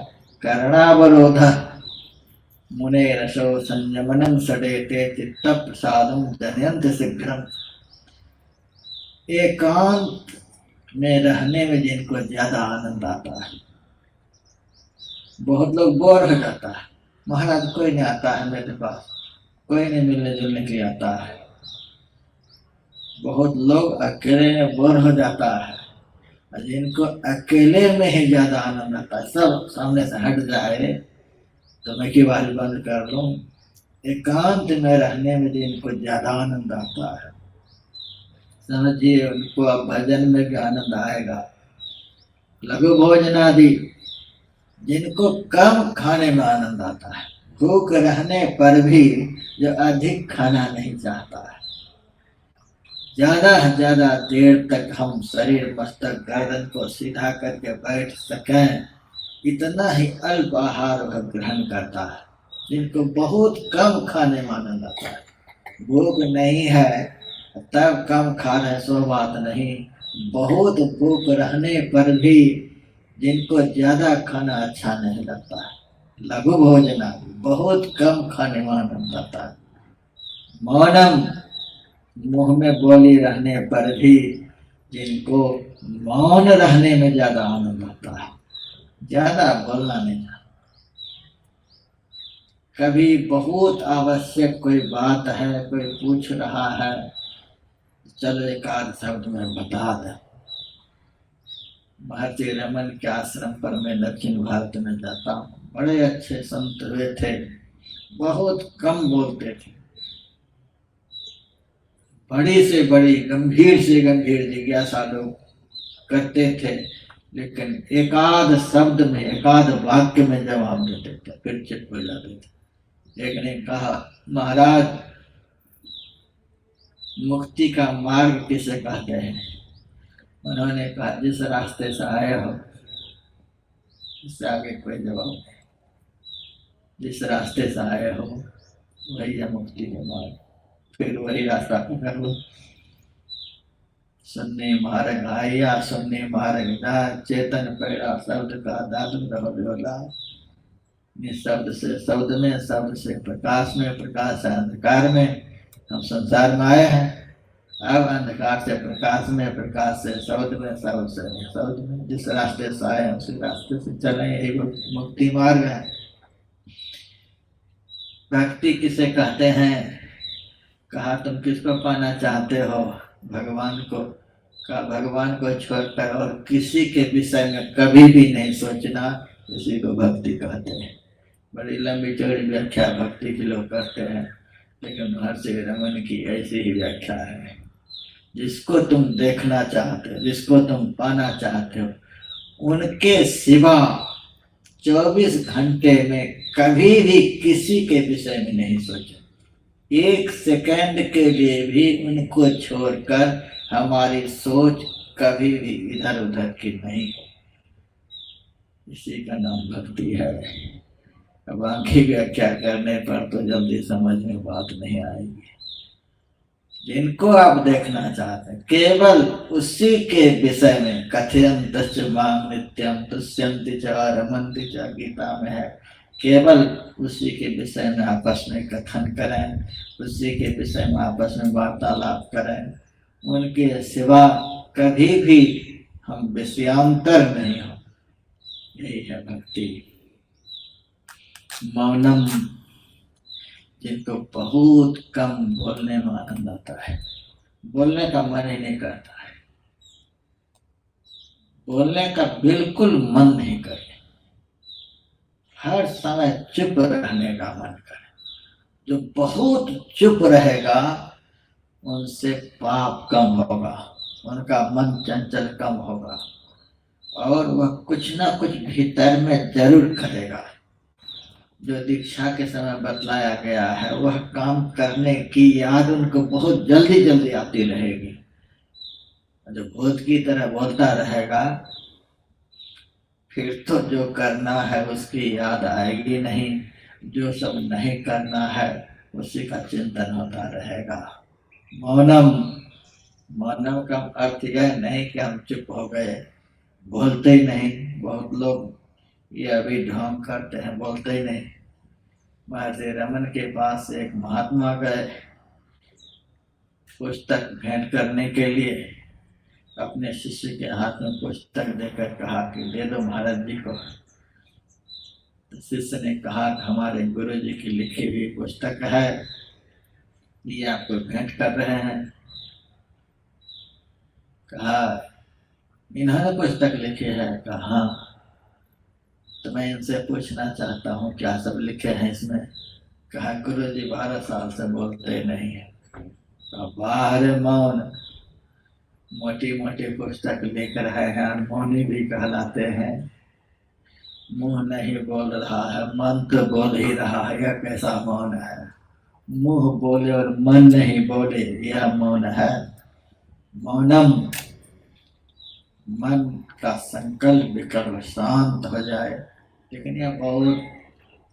करणावरोध मुने रसो संयमनं सडेते चित्त प्रसादं जनयन्त शीघ्रम। एकांत में रहने में जिनको ज्यादा आनंद आता है, बहुत लोग बोर हो जाता है, महाराज कोई नहीं आता है मेरे पास, कोई नहीं मिलने जुलने के लिए आता है। बहुत लोग अकेले में बोर हो जाता है, और जिनको अकेले में ही ज्यादा आनंद आता है, सब सामने से हट जाए तो मैं की बात बंद कर लूं। एकांत में रहने में जिनको ज्यादा आनंद आता है, समझिए उनको अब भजन में भी आनंद आएगा। लघु भोजन आदि जिनको कम खाने में आनंद आता है, भूख रहने पर भी जो अधिक खाना नहीं चाहता है, ज्यादा से ज्यादा देर तक हम शरीर मस्तक गर्दन को सीधा करके बैठ सकें, इतना ही अल्प आहार वह ग्रहण करता है। जिनको बहुत कम खाने में आनंद आता है, भूख नहीं है तब कम खा रहे सो बात नहीं, बहुत भूख रहने पर भी जिनको ज्यादा खाना अच्छा नहीं लगता है, लघु भोजन बहुत कम खाने में आनंद आता है। मौनम मुंह में बोली रहने पर भी जिनको मौन रहने में ज्यादा आनंद आता है, ज्यादा बोलना नहीं। कभी बहुत आवश्यक कोई बात है, कोई पूछ रहा है, चलो एक आध शब्द में बता दें। महर्षि रमन के आश्रम पर मैं दक्षिण भारत में जाता हूँ, बड़े अच्छे संत हुए थे, बहुत कम बोलते थे, बड़ी से बड़ी गंभीर से गंभीर जिज्ञासा लोग करते थे, लेकिन एकाध शब्द में एकाध वाक्य में जवाब देते थे, फिर चुप हो जाते थे। एक ने कहा, महाराज मुक्ति का मार्ग किसे कहते हैं? उन्होंने कहा, जिस रास्ते से आए हो। इससे आगे कोई जवाब नहीं। जिस रास्ते से आए हो वही है मुक्ति का मार्ग, फिर वही रास्ता पकड़ लो। सुन्नी मार्ग आया, सुन्नी मार्ग जा, चेतन पैरा शब्द का दादू रहोला। शब्द से शब्द में, शब्द से प्रकाश में, प्रकाश से अंधकार में हम संसार में आए हैं। अब अंधकार से प्रकाश में, प्रकाश से शब्द में, शब्द से शब्द में, जिस रास्ते से आए हैं उसी रास्ते से चलें, यही मुक्ति मार्ग है। भक्ति किसे कहते हैं? कहा, तुम किसको पाना चाहते हो? भगवान को। कहा, भगवान को छोड़कर और किसी के विषय में कभी भी नहीं सोचना, इसी को भक्ति कहते हैं। बड़ी लंबी चौड़ी व्याख्या भक्ति के लोग करते हैं, लेकिन महर्षि रमन की ऐसी ही व्याख्या है। जिसको तुम देखना चाहते हो, जिसको तुम पाना चाहते हो, उनके सिवा 24 घंटे में कभी भी किसी के विषय में नहीं सोचो। एक सेकंड के लिए भी उनको छोड़कर हमारी सोच कभी भी इधर उधर की नहीं हो। इसी का नाम भक्ति है। अब आगे व्याख्या करने पर तो जल्दी समझ में बात नहीं आएगी। जिनको आप देखना चाहते हैं, केवल उसी के विषय में कथयंत मां नित्यम तुष्यंति च रमन्ति च, गीता में है। केवल उसी के विषय में आपस में कथन करें, उसी के विषय में आपस में वार्तालाप करें, उनके सिवा कभी भी हम विषयांतर नहीं हो। यही है भक्ति। मौनम, जिनको बहुत कम बोलने में आनंद आता है, बोलने का मन ही नहीं करता है, बोलने का बिल्कुल मन नहीं करे, हर समय चुप रहने का मन करे। जो बहुत चुप रहेगा उनसे पाप कम होगा, उनका मन चंचल कम होगा और वह कुछ ना कुछ भीतर में जरूर करेगा। जो दीक्षा के समय बतलाया गया है वह काम करने की याद उनको बहुत जल्दी जल्दी आती रहेगी। जो भूत की तरह बोलता रहेगा फिर तो जो करना है उसकी याद आएगी नहीं, जो सब नहीं करना है उसी का चिंतन होता रहेगा। मौनम, मौनम का अर्थ यह नहीं कि हम चुप हो गए, बोलते ही नहीं। बहुत लोग ये अभी ढोंग करते हैं, बोलते ही नहीं। महर्षि रमन के पास एक महात्मा गए पुस्तक भेंट करने के लिए। अपने शिष्य के हाथ में पुस्तक देकर कहा कि दे दो महाराज जी को। तो शिष्य ने कहा कि हमारे गुरु जी की लिखी हुई पुस्तक है, ये आपको भेंट कर रहे हैं। कहा इन्होंने पुस्तक लिखी है? कहा हाँ। तो मैं इनसे पूछना चाहता हूँ क्या सब लिखे हैं इसमें? कहा गुरु जी 12 साल से बोलते नहीं है। बाहर मौन, मोटी मोटी पुस्तक लिख रहे हैं, मौनी भी कहलाते हैं। मुंह नहीं बोल रहा है, मन तो बोल ही रहा है। यह कैसा मौन है? मुंह बोले और मन नहीं बोले, यह मौन है। मौनम, मन का संकल्प विकल्प शांत हो जाए। लेकिन यह बहुत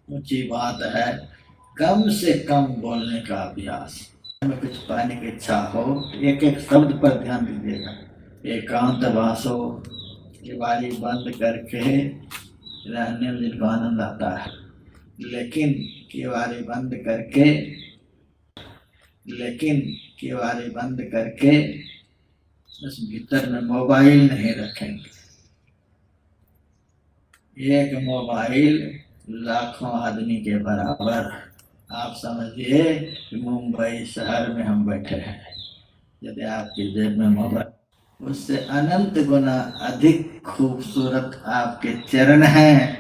ऊंची बात है। कम से कम बोलने का अभ्यास। में कुछ पाने की इच्छा हो एक एक शब्द पर ध्यान दीजिएगा। एकांत वासो, केवाड़ी बंद करके रहने में जिनको आनंद आता है। लेकिन केवाड़ी बंद करके उस भीतर में मोबाइल नहीं रखेंगे। एक मोबाइल लाखों आदमी के बराबर। आप समझिए कि मुंबई शहर में हम बैठे हैं, यदि आपकी जेब में मोबाइल, उससे अनंत गुना अधिक खूबसूरत आपके चरण हैं।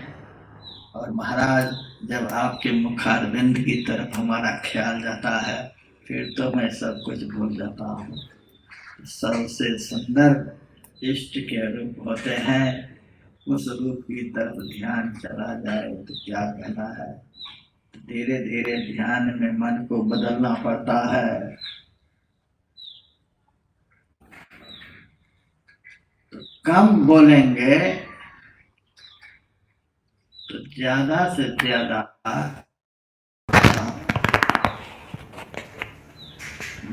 और महाराज जब आपके मुखारविंद की तरफ हमारा ख्याल जाता है फिर तो मैं सब कुछ भूल जाता हूँ। सबसे सुंदर इष्ट के रूप होते हैं, उस रूप की तरफ ध्यान चला जाए तो क्या कहना है। धीरे धीरे ध्यान में मन को बदलना पड़ता है। तो कम बोलेंगे तो ज्यादा से ज्यादा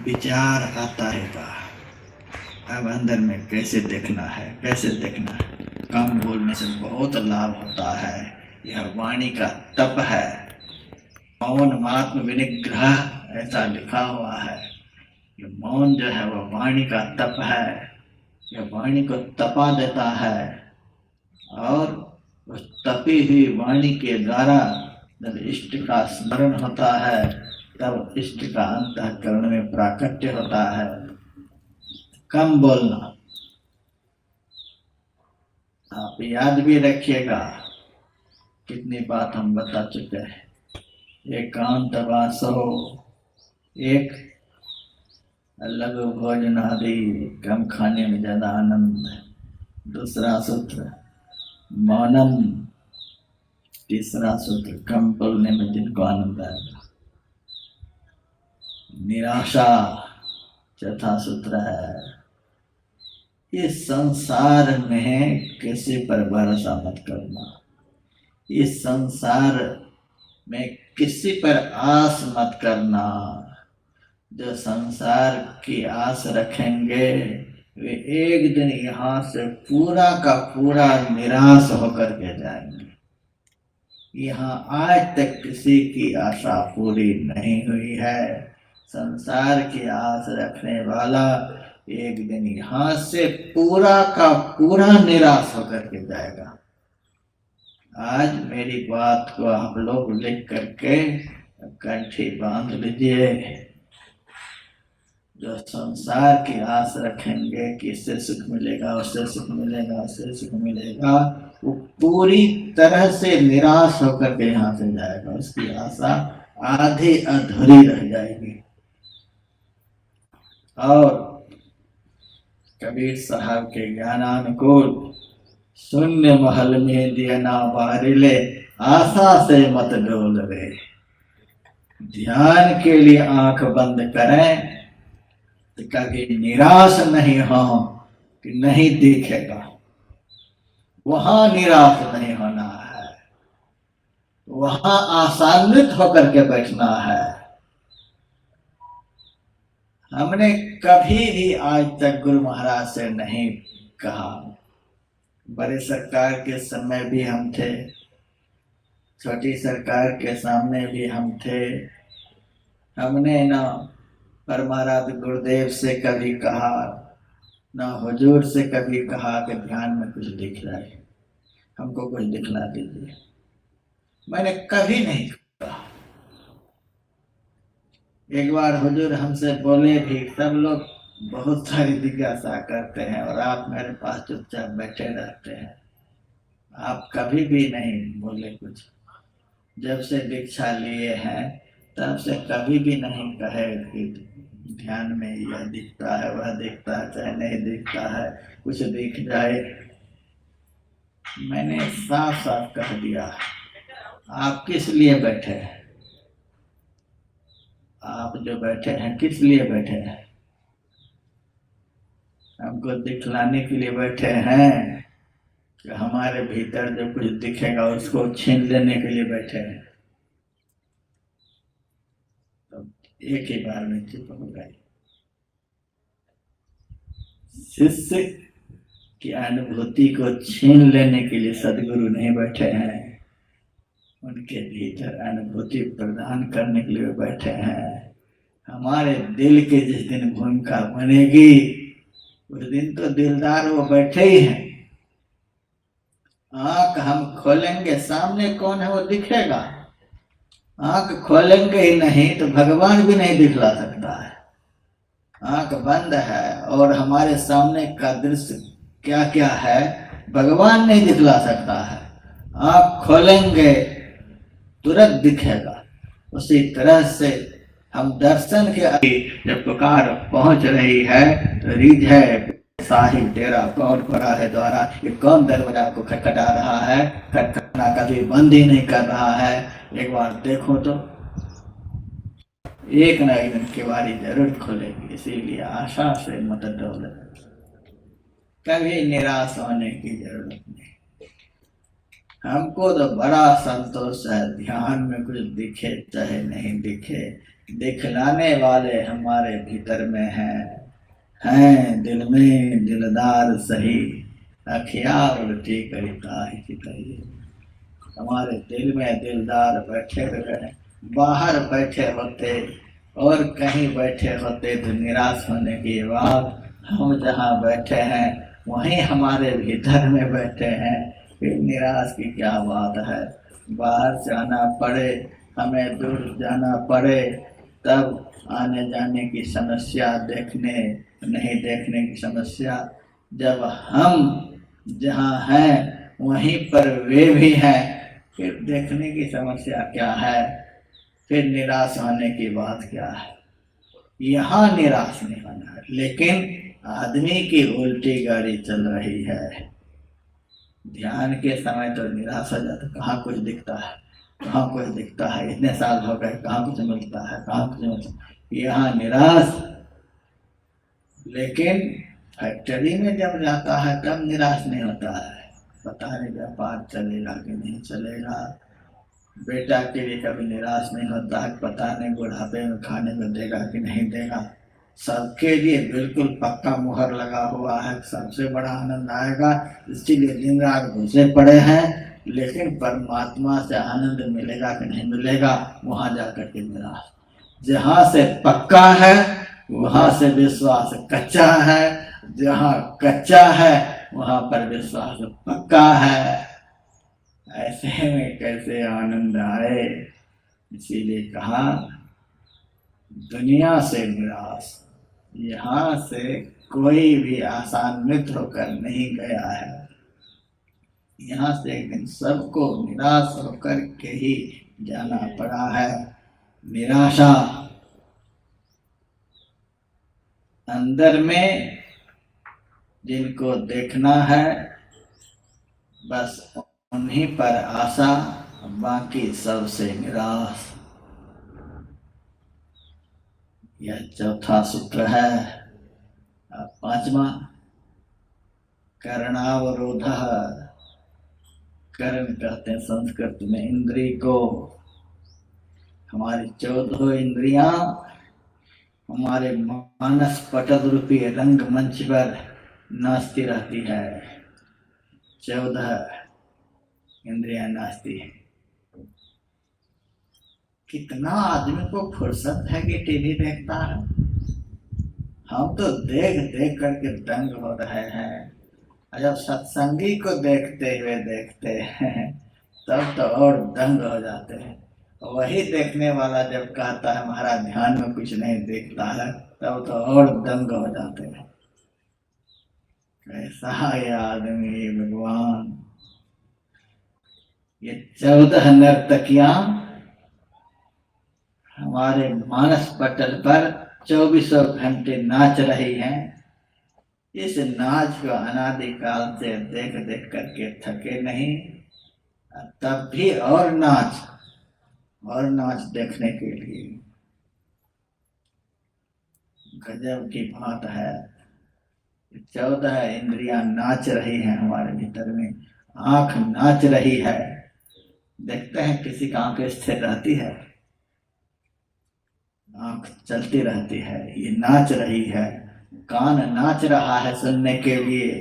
विचार आता रहेगा। अब अंदर में कैसे देखना है, कैसे देखना है। कम बोलने से बहुत लाभ होता है। यह वाणी का तप है। मौन मात्म विनिग्रह ऐसा लिखा हुआ है। ये मौन जो है वह वाणी का तप है। यह वाणी को तपा देता है और उस तपी हुई वाणी के द्वारा जब इष्ट का स्मरण होता है तब इष्ट का अंतःकरण में प्राकट्य होता है। कम बोलना। आप याद भी रखिएगा, कितनी बात हम बता चुके हैं। एकांत वासो, एक लघु भोजन आदि, कम खाने में ज्यादा आनंद। दूसरा सूत्र मौनम, तीसरा सूत्र कम बोलने में जिनको आनंद आएगा। निराशा चौथा सूत्र है। इस संसार में किसी पर भरोसा मत करना। इस संसार में किसी पर आस मत करना। जो संसार की आस रखेंगे वे एक दिन यहाँ से पूरा का पूरा निराश होकर के जाएंगे। यहाँ आज तक किसी की आशा पूरी नहीं हुई है। संसार की आस रखने वाला एक दिन यहाँ से पूरा का पूरा निराश होकर के जाएगा। आज मेरी बात को आप लोग लिख करके कंठी बांध लीजिए। जो संसार की आस रखेंगे कि इससे सुख मिलेगा, उससे सुख मिलेगा, उससे सुख मिलेगा, वो पूरी तरह से निराश होकर के यहाँ से जाएगा। उसकी आशा आधी अधूरी रह जाएगी। और कबीर साहब के ज्ञानानुकूल शून्य महल में दिया ना बारिले, आशा से मत डोल रे। ध्यान के लिए आंख बंद करें तो कभी निराश नहीं हो कि नहीं दिखेगा, वहां निराश नहीं होना है, वहां आशान्वित होकर के बैठना है। हमने कभी भी आज तक गुरु महाराज से नहीं कहा। बड़े सरकार के समय भी हम थे, छोटी सरकार के सामने भी हम थे। हमने ना परमाराध गुरुदेव से कभी कहा, ना हुजूर से कभी कहा कि ध्यान में कुछ दिख रहा है, हमको कुछ दिखला दीजिए। मैंने कभी नहीं कहा। एक बार हुजूर हमसे बोले भी, सब लोग बहुत सारी जिज्ञासा करते हैं और आप मेरे पास चुपचाप बैठे रहते हैं, आप कभी भी नहीं बोले कुछ। जब से दीक्षा लिए हैं तब से कभी भी नहीं कहे कि ध्यान में यह दिखता है, वह दिखता है, चाहे नहीं दिखता है, कुछ दिख जाए। मैंने साफ साफ कह दिया, आप किस लिए बैठे हैं? आप जो बैठे हैं किस लिए बैठे हैं? हमको दिखलाने के लिए बैठे हैं कि हमारे भीतर जो कुछ दिखेगा उसको छीन लेने के लिए बैठे हैं? तो एक ही बार में चुप हो गए। शिष्य की अनुभूति को छीन लेने के लिए सदगुरु नहीं बैठे हैं, उनके भीतर अनुभूति प्रदान करने के लिए बैठे हैं। हमारे दिल के जिस दिन भूमिका बनेगी उस दिन तो दिलदार वो बैठे ही हैं। आंख हम खोलेंगे, सामने कौन है वो दिखेगा। आंख खोलेंगे ही नहीं तो भगवान भी नहीं दिखला सकता है। आंख बंद है और हमारे सामने का दृश्य क्या क्या है भगवान नहीं दिखला सकता है। आंख खोलेंगे तुरंत दिखेगा। उसी तरह से हम दर्शन के जब पुकार पहुंच रही है तो रीझ है साहिब तेरा कौन पड़ा है द्वारा, ये कौन दरवाजा को खटखटा रहा है, खटखटाना कभी बंद ही नहीं कर रहा है। एक बार देखो तो एक न एक दिन केवाड़ी जरूर खोलेगी। इसीलिए आशा से मत डरो, कभी निराश होने की जरूरत नहीं। हमको तो बड़ा संतोष है, ध्यान में कुछ दिखे चाहे नहीं दिखे, दिखलाने वाले हमारे भीतर में हैं दिल में दिलदार सही, अखिया उल्टी करिता ही। हमारे दिल में दिलदार बैठे हुए हैं। बाहर बैठे होते और कहीं बैठे होते तो निराश होने की बात, हम जहाँ बैठे हैं वहीं हमारे भीतर में बैठे हैं, फिर निराश की क्या बात है। बाहर से आना पड़े, हमें दूर जाना पड़े, तब आने जाने की समस्या, देखने नहीं देखने की समस्या। जब हम जहाँ हैं वहीं पर वे भी हैं, फिर देखने की समस्या क्या है, फिर निराश होने की बात क्या है। यहाँ निराश नहीं होना है, लेकिन आदमी की उल्टी गाड़ी चल रही है। ध्यान के समय तो निराश हो जाता, कहाँ कुछ दिखता है, कहाँ कुछ दिखता है, इतने साल हो गए कहाँ कुछ मिलता है, कहाँ कुछ मिलता है, यहाँ निराश। लेकिन फैक्ट्री में जब जाता है तब निराश नहीं होता है, पता नहीं व्यापार चलेगा कि नहीं चलेगा। बेटा के लिए कभी निराश नहीं होता है, पता नहीं बुढ़ापे में खाने को देगा कि नहीं देगा। सबके लिए बिल्कुल पक्का मुहर लगा हुआ है, सबसे बड़ा आनंद आएगा, इसीलिए दिन रात घुसे पड़े हैं। लेकिन परमात्मा से आनंद मिलेगा कि नहीं मिलेगा, वहां जाकर के निराश। जहाँ से पक्का है वहां से विश्वास कच्चा है, जहाँ कच्चा है वहां पर विश्वास पक्का है। ऐसे में कैसे आनंद आए। इसीलिए कहा दुनिया से निराश, यहाँ से कोई भी आसान्वित होकर नहीं गया है। यहाँ से एक दिन सबको निराश होकर के ही जाना पड़ा है। निराशा अंदर में जिनको देखना है बस उन्हीं पर आशा, बाकी सबसे निराश। यह चौथा सूत्र है। अब पांचवा, कर्णावरोध। कर्ण कहते हैं संस्कृत में इंद्री को। हमारी 14 इंद्रियां हमारे मानस पटल रूपी रंगमंच पर नाचती रहती है। 14 इंद्रियां नाचती है। कितना आदमी को फुर्सत है कि टीवी देखता है। हम तो देख देख करके दंग हो रहे हैं। जब सत्संगी को देखते हुए देखते हैं तब तो और दंग हो जाते हैं। वही देखने वाला जब कहता है हमारा ध्यान में कुछ नहीं देखता है तब तो और दंग हो जाते हैं। कैसा ये आदमी भगवान। ये 14 नर्तकियां हमारे मानस पटल पर 24 घंटे नाच रही हैं। इस नाच को अनादिकाल से देख देख करके थके नहीं। तब भी और नाच देखने के लिए। गजब की बात है। 14 इंद्रियां नाच रही हैं हमारे भीतर में। आंख नाच रही है। देखते हैं किसी का आंख स्थिर रहती है, आंख चलती रहती है। ये नाच रही है। कान नाच रहा है सुनने के लिए।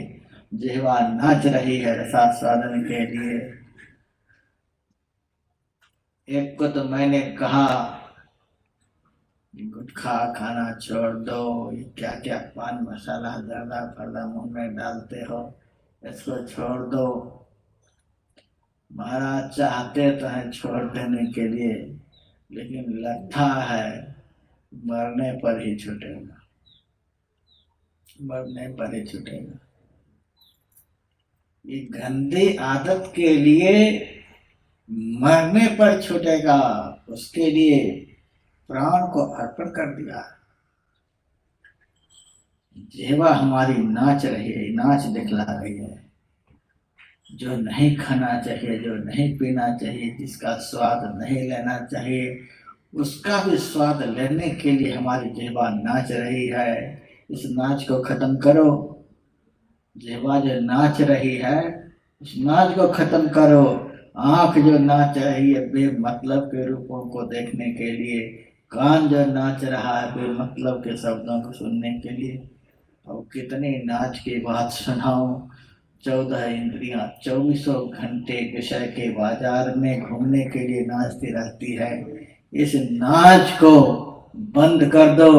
जिह्वा नाच रही है रसास्वादन के लिए। एक को तो मैंने कहा गुटखा खाना छोड़ दो, ये क्या क्या पान मसाला ज्यादा फर्दा मुंह में डालते हो, इसको छोड़ दो। महाराज चाहते तो हैं छोड़ देने के लिए, लेकिन लगता है मरने पर ही छूटेगा, मरने पर ही छूटेगा। ये गंदी आदत के लिए मरने पर छूटेगा, उसके लिए प्राण को अर्पण कर दिया। जिह्वा हमारी नाच रही है, नाच दिखला रही है। जो नहीं खाना चाहिए, जो नहीं पीना चाहिए, जिसका स्वाद नहीं लेना चाहिए, उसका भी स्वाद लेने के लिए हमारी जिह्वा नाच रही है। इस नाच को खत्म करो। जिह्वा जो नाच रही है उस नाच को खत्म करो। आंख जो नाच रही है बेमतलब के रूपों को देखने के लिए, कान जो नाच रहा है बेमतलब के शब्दों को सुनने के लिए, और कितनी नाच की बात सुनाऊं। 14 इंद्रियां 24 घंटे विषय के बाजार में घूमने के लिए नाचती रहती है। इस नाच को बंद कर दो,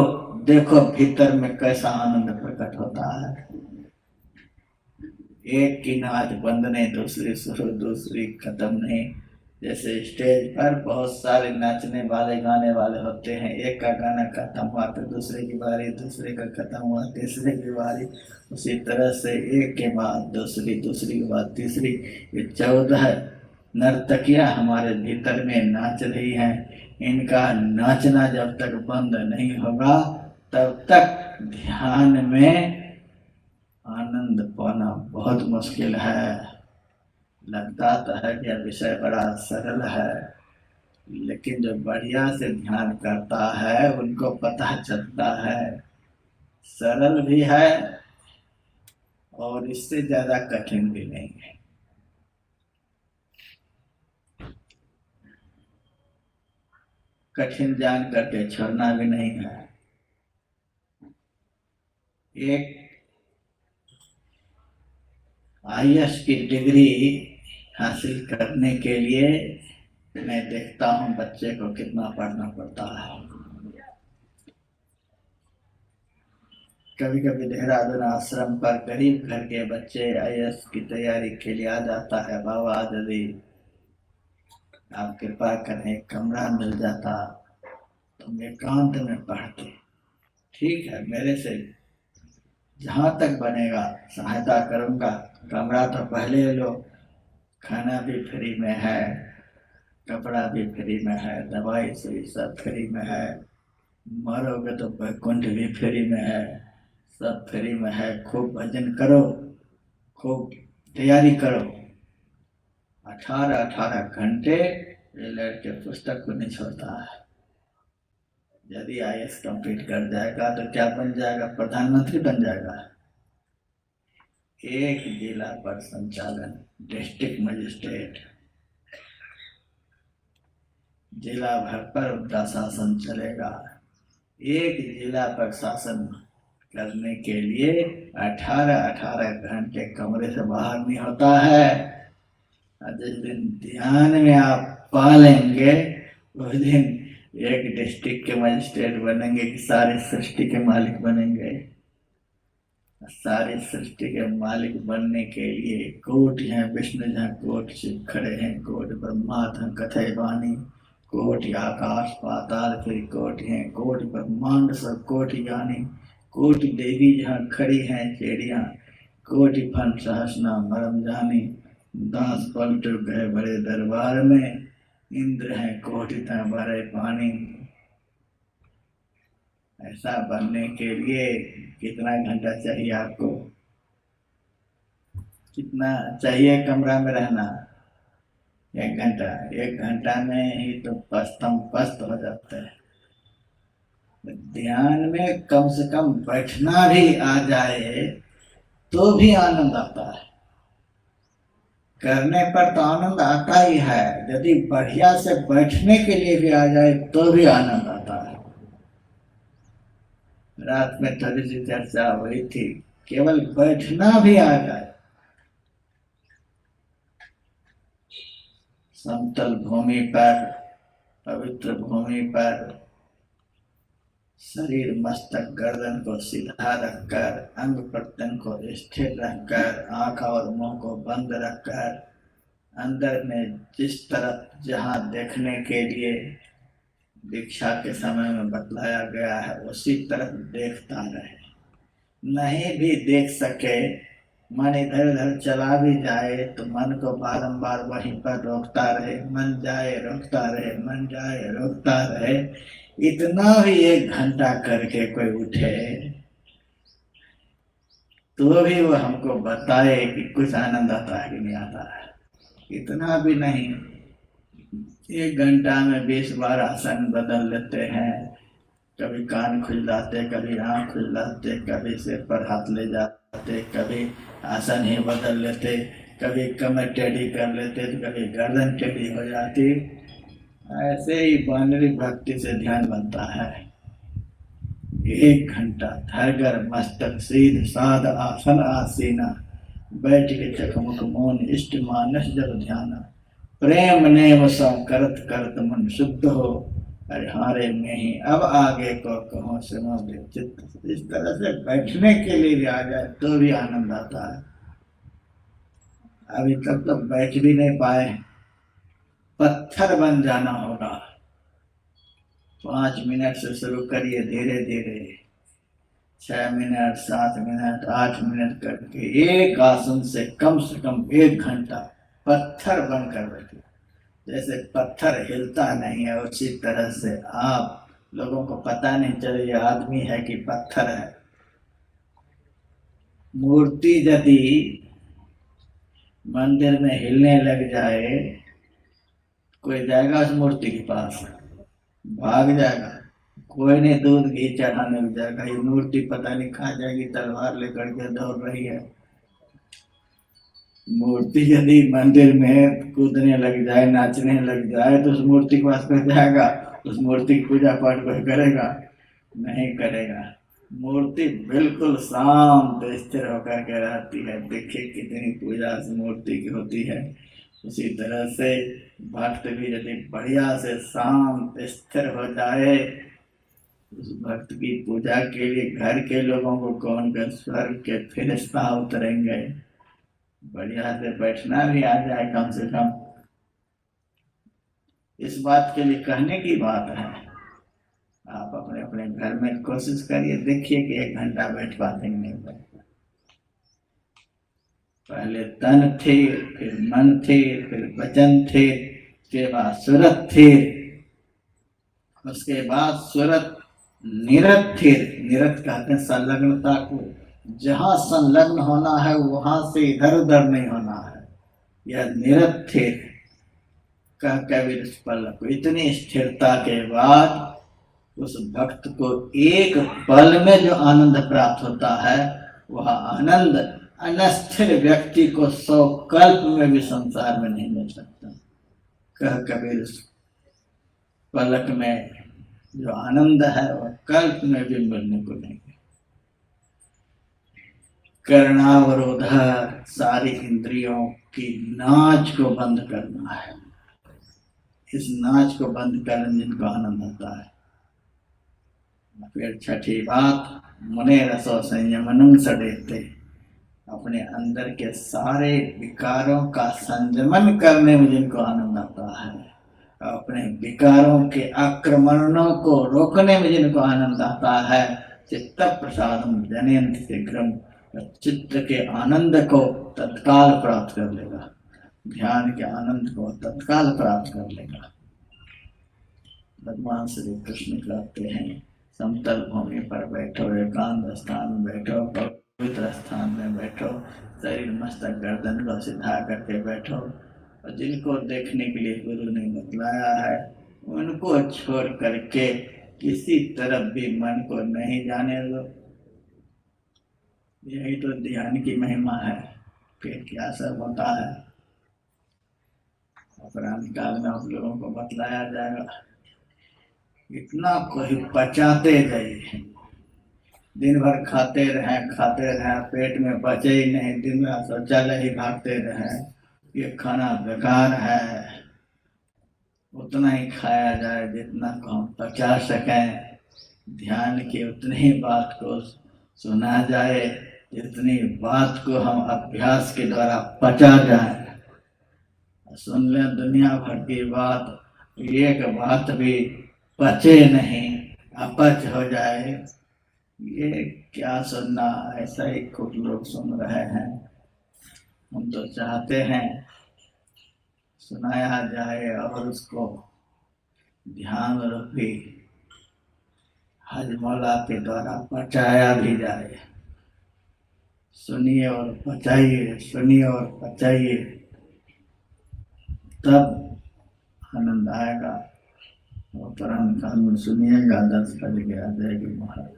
देखो भीतर में कैसा आनंद प्रकट होता है। एक की नाच बंद नहीं, दूसरी शुरू, दूसरी खत्म नहीं। जैसे स्टेज पर बहुत सारे नाचने वाले गाने वाले होते हैं, एक का गाना खत्म हुआ तो दूसरे की बारी, दूसरे का खत्म हुआ तीसरे की बारी, उसी तरह से एक के बाद दूसरी, दूसरी के बाद तीसरी। ये 14 नर्तकियां हमारे भीतर में नाच रही हैं। इनका नाचना जब तक बंद नहीं होगा तब तक ध्यान में आनंद पाना बहुत मुश्किल है। लगता तो है कि यह विषय बड़ा सरल है, लेकिन जो बढ़िया से ध्यान करता है उनको पता चलता है सरल भी है और इससे ज्यादा कठिन भी नहीं है। कठिन जान करके छोड़ना भी नहीं है। एक IAS की डिग्री हासिल करने के लिए मैं देखता हूँ बच्चे को कितना पढ़ना पड़ता है। कभी कभी देहरादून आश्रम पर गरीब घर के बच्चे IAS की तैयारी के लिए आ जाता है, बाबा यदि आप कृपा करें कमरा मिल जाता तो हम एकांत में पढ़ते। ठीक है, मेरे से जहाँ तक बनेगा सहायता करूँगा। कमरा तो पहले ले लो, खाना भी फ्री में है, कपड़ा भी फ्री में है, दवाई से सब फ्री में है, मरोगे तो वैकुंठ भी फ्री में है, सब फ्री में है। खूब भजन करो, खूब तैयारी करो। 18-18 घंटे ये लड़के पुस्तक को नहीं छोड़ता है। यदि IAS कंप्लीट कर जाएगा तो क्या बन जाएगा? प्रधानमंत्री बन जाएगा। एक जिला पर संचालन, डिस्ट्रिक्ट मजिस्ट्रेट, जिला भर पर उनका शासन चलेगा। एक जिला पर शासन करने के लिए 18-18 घंटे कमरे से बाहर नहीं होता है। और जिस दिन ध्यान में आप पालेंगे उस दिन एक डिस्ट्रिक्ट के मजिस्ट्रेट बनेंगे कि सारी सृष्टि के मालिक बनेंगे। सारी सृष्टि के मालिक बनने के लिए कोटि हैं, विष्णु जहाँ कोटि शिव खड़े हैं, कोटि ब्रह्मा धन कथय वाणी, कोटि आकाश पाताल फिर कोटि हैं, कोटि ब्रह्मांड सब कोटि ज्ञानी, कोटि देवी जहाँ खड़ी हैं चिड़िया, कोटि फन सहसना मरम जानी, दास पलट गए बड़े दरबार में, इंद्र हैं कोटि ता भरे पानी। ऐसा बनने के लिए कितना घंटा चाहिए आपको? कितना चाहिए कमरा में रहना? 1 घंटा। 1 घंटा में ही तो पस्तम पस्त हो जाता है। ध्यान में कम से कम बैठना भी आ जाए तो भी आनंद आता है। करने पर तो आनंद आता ही है, यदि बढ़िया से बैठने के लिए भी आ जाए तो भी आनंद आता है। रात में थोड़ी सी चर्चा हुई थी, केवल बैठना भी आ जाए, समतल भूमि पर, पवित्र भूमि पर शरीर मस्तक गर्दन को सीधा रखकर, अंग प्रत्यंग को स्थिर रखकर, आंख और मुंह को बंद रखकर, अंदर में जिस तरफ जहां देखने के लिए दीक्षा के समय में बतलाया गया है उसी तरफ देखता रहे। नहीं भी देख सके, मन इधर उधर चला भी जाए तो मन को बारंबार वहीं पर रोकता रहे, मन जाए रोकता रहे, मन जाए रोकता रहे। इतना भी 1 घंटा करके कोई उठे तो भी वो हमको बताए कि कुछ आनंद आता है कि नहीं आता है। इतना भी नहीं, 1 घंटा में 20 बार आसन बदल लेते हैं, कभी कान खुजलाते, कभी आँख खुजलाते, कभी सिर पर हाथ ले जाते, कभी आसन ही बदल लेते, कभी कमर टेढ़ी कर लेते तो कभी गर्दन टेढ़ी हो जाती। ऐसे ही बानरी भक्ति से ध्यान बनता है। 1 घंटा धरकर मस्तक सीध साध आसन आसीना, बैठ के चकमुक मौन इष्ट मानस जब ध्याना, प्रेम नेम सा करत करत मन शुद्ध हो, अरिहारे में ही अब आगे को कहो सुनो दे चित्त। इस तरह से बैठने के लिए भी आ जाए तो भी आनंद आता है। अभी तक तो बैठ भी नहीं पाए, पत्थर बन जाना होगा। 5 मिनट से शुरू करिए, धीरे धीरे 6 मिनट, 7 मिनट, 8 मिनट करके एक आसन से कम 1 घंटा पत्थर बनकर बैठिए। जैसे पत्थर हिलता नहीं है उसी तरह से आप लोगों को पता नहीं चले ये आदमी है कि पत्थर है। मूर्ति यदि मंदिर में हिलने लग जाए, कोई जाएगा उस मूर्ति के पास? भाग जाएगा। कोई नहीं दूध घी चढ़ाने लग जाएगा, ये मूर्ति पता नहीं खा जाएगी, तलवार लेकर के दौड़ रही है। मूर्ति यदि मंदिर में कूदने लग जाए, नाचने लग जाए तो उस मूर्ति के पास कोई जाएगा? उस मूर्ति की पूजा पाठ कोई करेगा? नहीं करेगा। मूर्ति बिल्कुल शांत स्थिर होकर के रहती है। देखिए कितनी पूजा उस मूर्ति की होती है। उसी तरह से भक्त भी यदि बढ़िया से शांत स्थिर हो जाए, उस भक्त की पूजा के लिए घर के लोगों को कौन कर, स्वर्ग के फरिश्ता उतरेंगे। बढ़िया से बैठना भी आ जाए कम से कम। इस बात के लिए कहने की बात है, आप अपने अपने घर में कोशिश करिए, देखिए कि 1 घंटा बैठ पाते हैं नहीं बैठ पाते। पहले तन थे, फिर मन थे, फिर वचन थे, उसके बाद सूरत थे, उसके बाद सूरत निरत थे। निरत कहते हैं संलग्नता को, जहां संलग्न होना है वहां से इधर उधर नहीं होना है, यह निरत थे। कह कबीर इस पल को, इतनी स्थिरता के बाद उस भक्त को एक पल में जो आनंद प्राप्त होता है, वह आनंद अनस्थिर व्यक्ति को 100 कल्प में भी संसार में नहीं मिल सकता। कह कबीर इस पलक में जो आनंद है वह कल्प में भी मिलने को नहीं। कर्णावरोध, सारी इंद्रियों की नाच को बंद करना है। इस नाच को बंद करने जिनको आनंद आता है। फिर छठी बात, मुने रसो संयमनं सडेते, अपने अंदर के सारे विकारों का संयमन करने में जिनको आनंद आता है, अपने विकारों के आक्रमणों को रोकने में जिनको आनंद आता है, चित्त प्रसादम जनयन्ति शीघ्रम, चित्त के आनंद को तत्काल प्राप्त कर लेगा, ध्यान के आनंद को तत्काल प्राप्त कर लेगा। भगवान श्री कृष्ण कहते हैं, समतल भूमि पर बैठो, एकांत स्थान में बैठो, पवित्र स्थान में बैठो, शरीर मस्तक गर्दन को सीधा करके बैठो, और जिनको देखने के लिए गुरु ने बतलाया है उनको छोड़ करके किसी तरफ भी मन को नहीं जाने दो। यही तो ध्यान की महिमा है। फिर क्या सब होता है अपराध काल में आप लोगों को बतलाया जाएगा। इतना कोई पचाते जाइए, दिन भर खाते रहें, पेट में बचे ही नहीं, दिन भर शौचालय ही भागते रहें, ये खाना बेकार है, उतना ही खाया जाए जितना को हम पचा सकें। ध्यान की उतनी ही बात को सुना जाए जितनी बात को हम अभ्यास के द्वारा पचा जाए। सुन लें दुनिया भर की बात, एक बात भी पचे नहीं, अपच हो जाए, ये क्या सुनना। ऐसा ही कुछ लोग सुन रहे हैं। हम तो चाहते हैं सुनाया जाए और उसको ध्यान रूपी हजमोला के द्वारा पचाया भी जाए। सुनिए और पचाइए, सुनिए और पचाइए, तब आनंद आएगा। और परम काल में सुनिएगा, 10 बज गया। जय गुरु महाराज।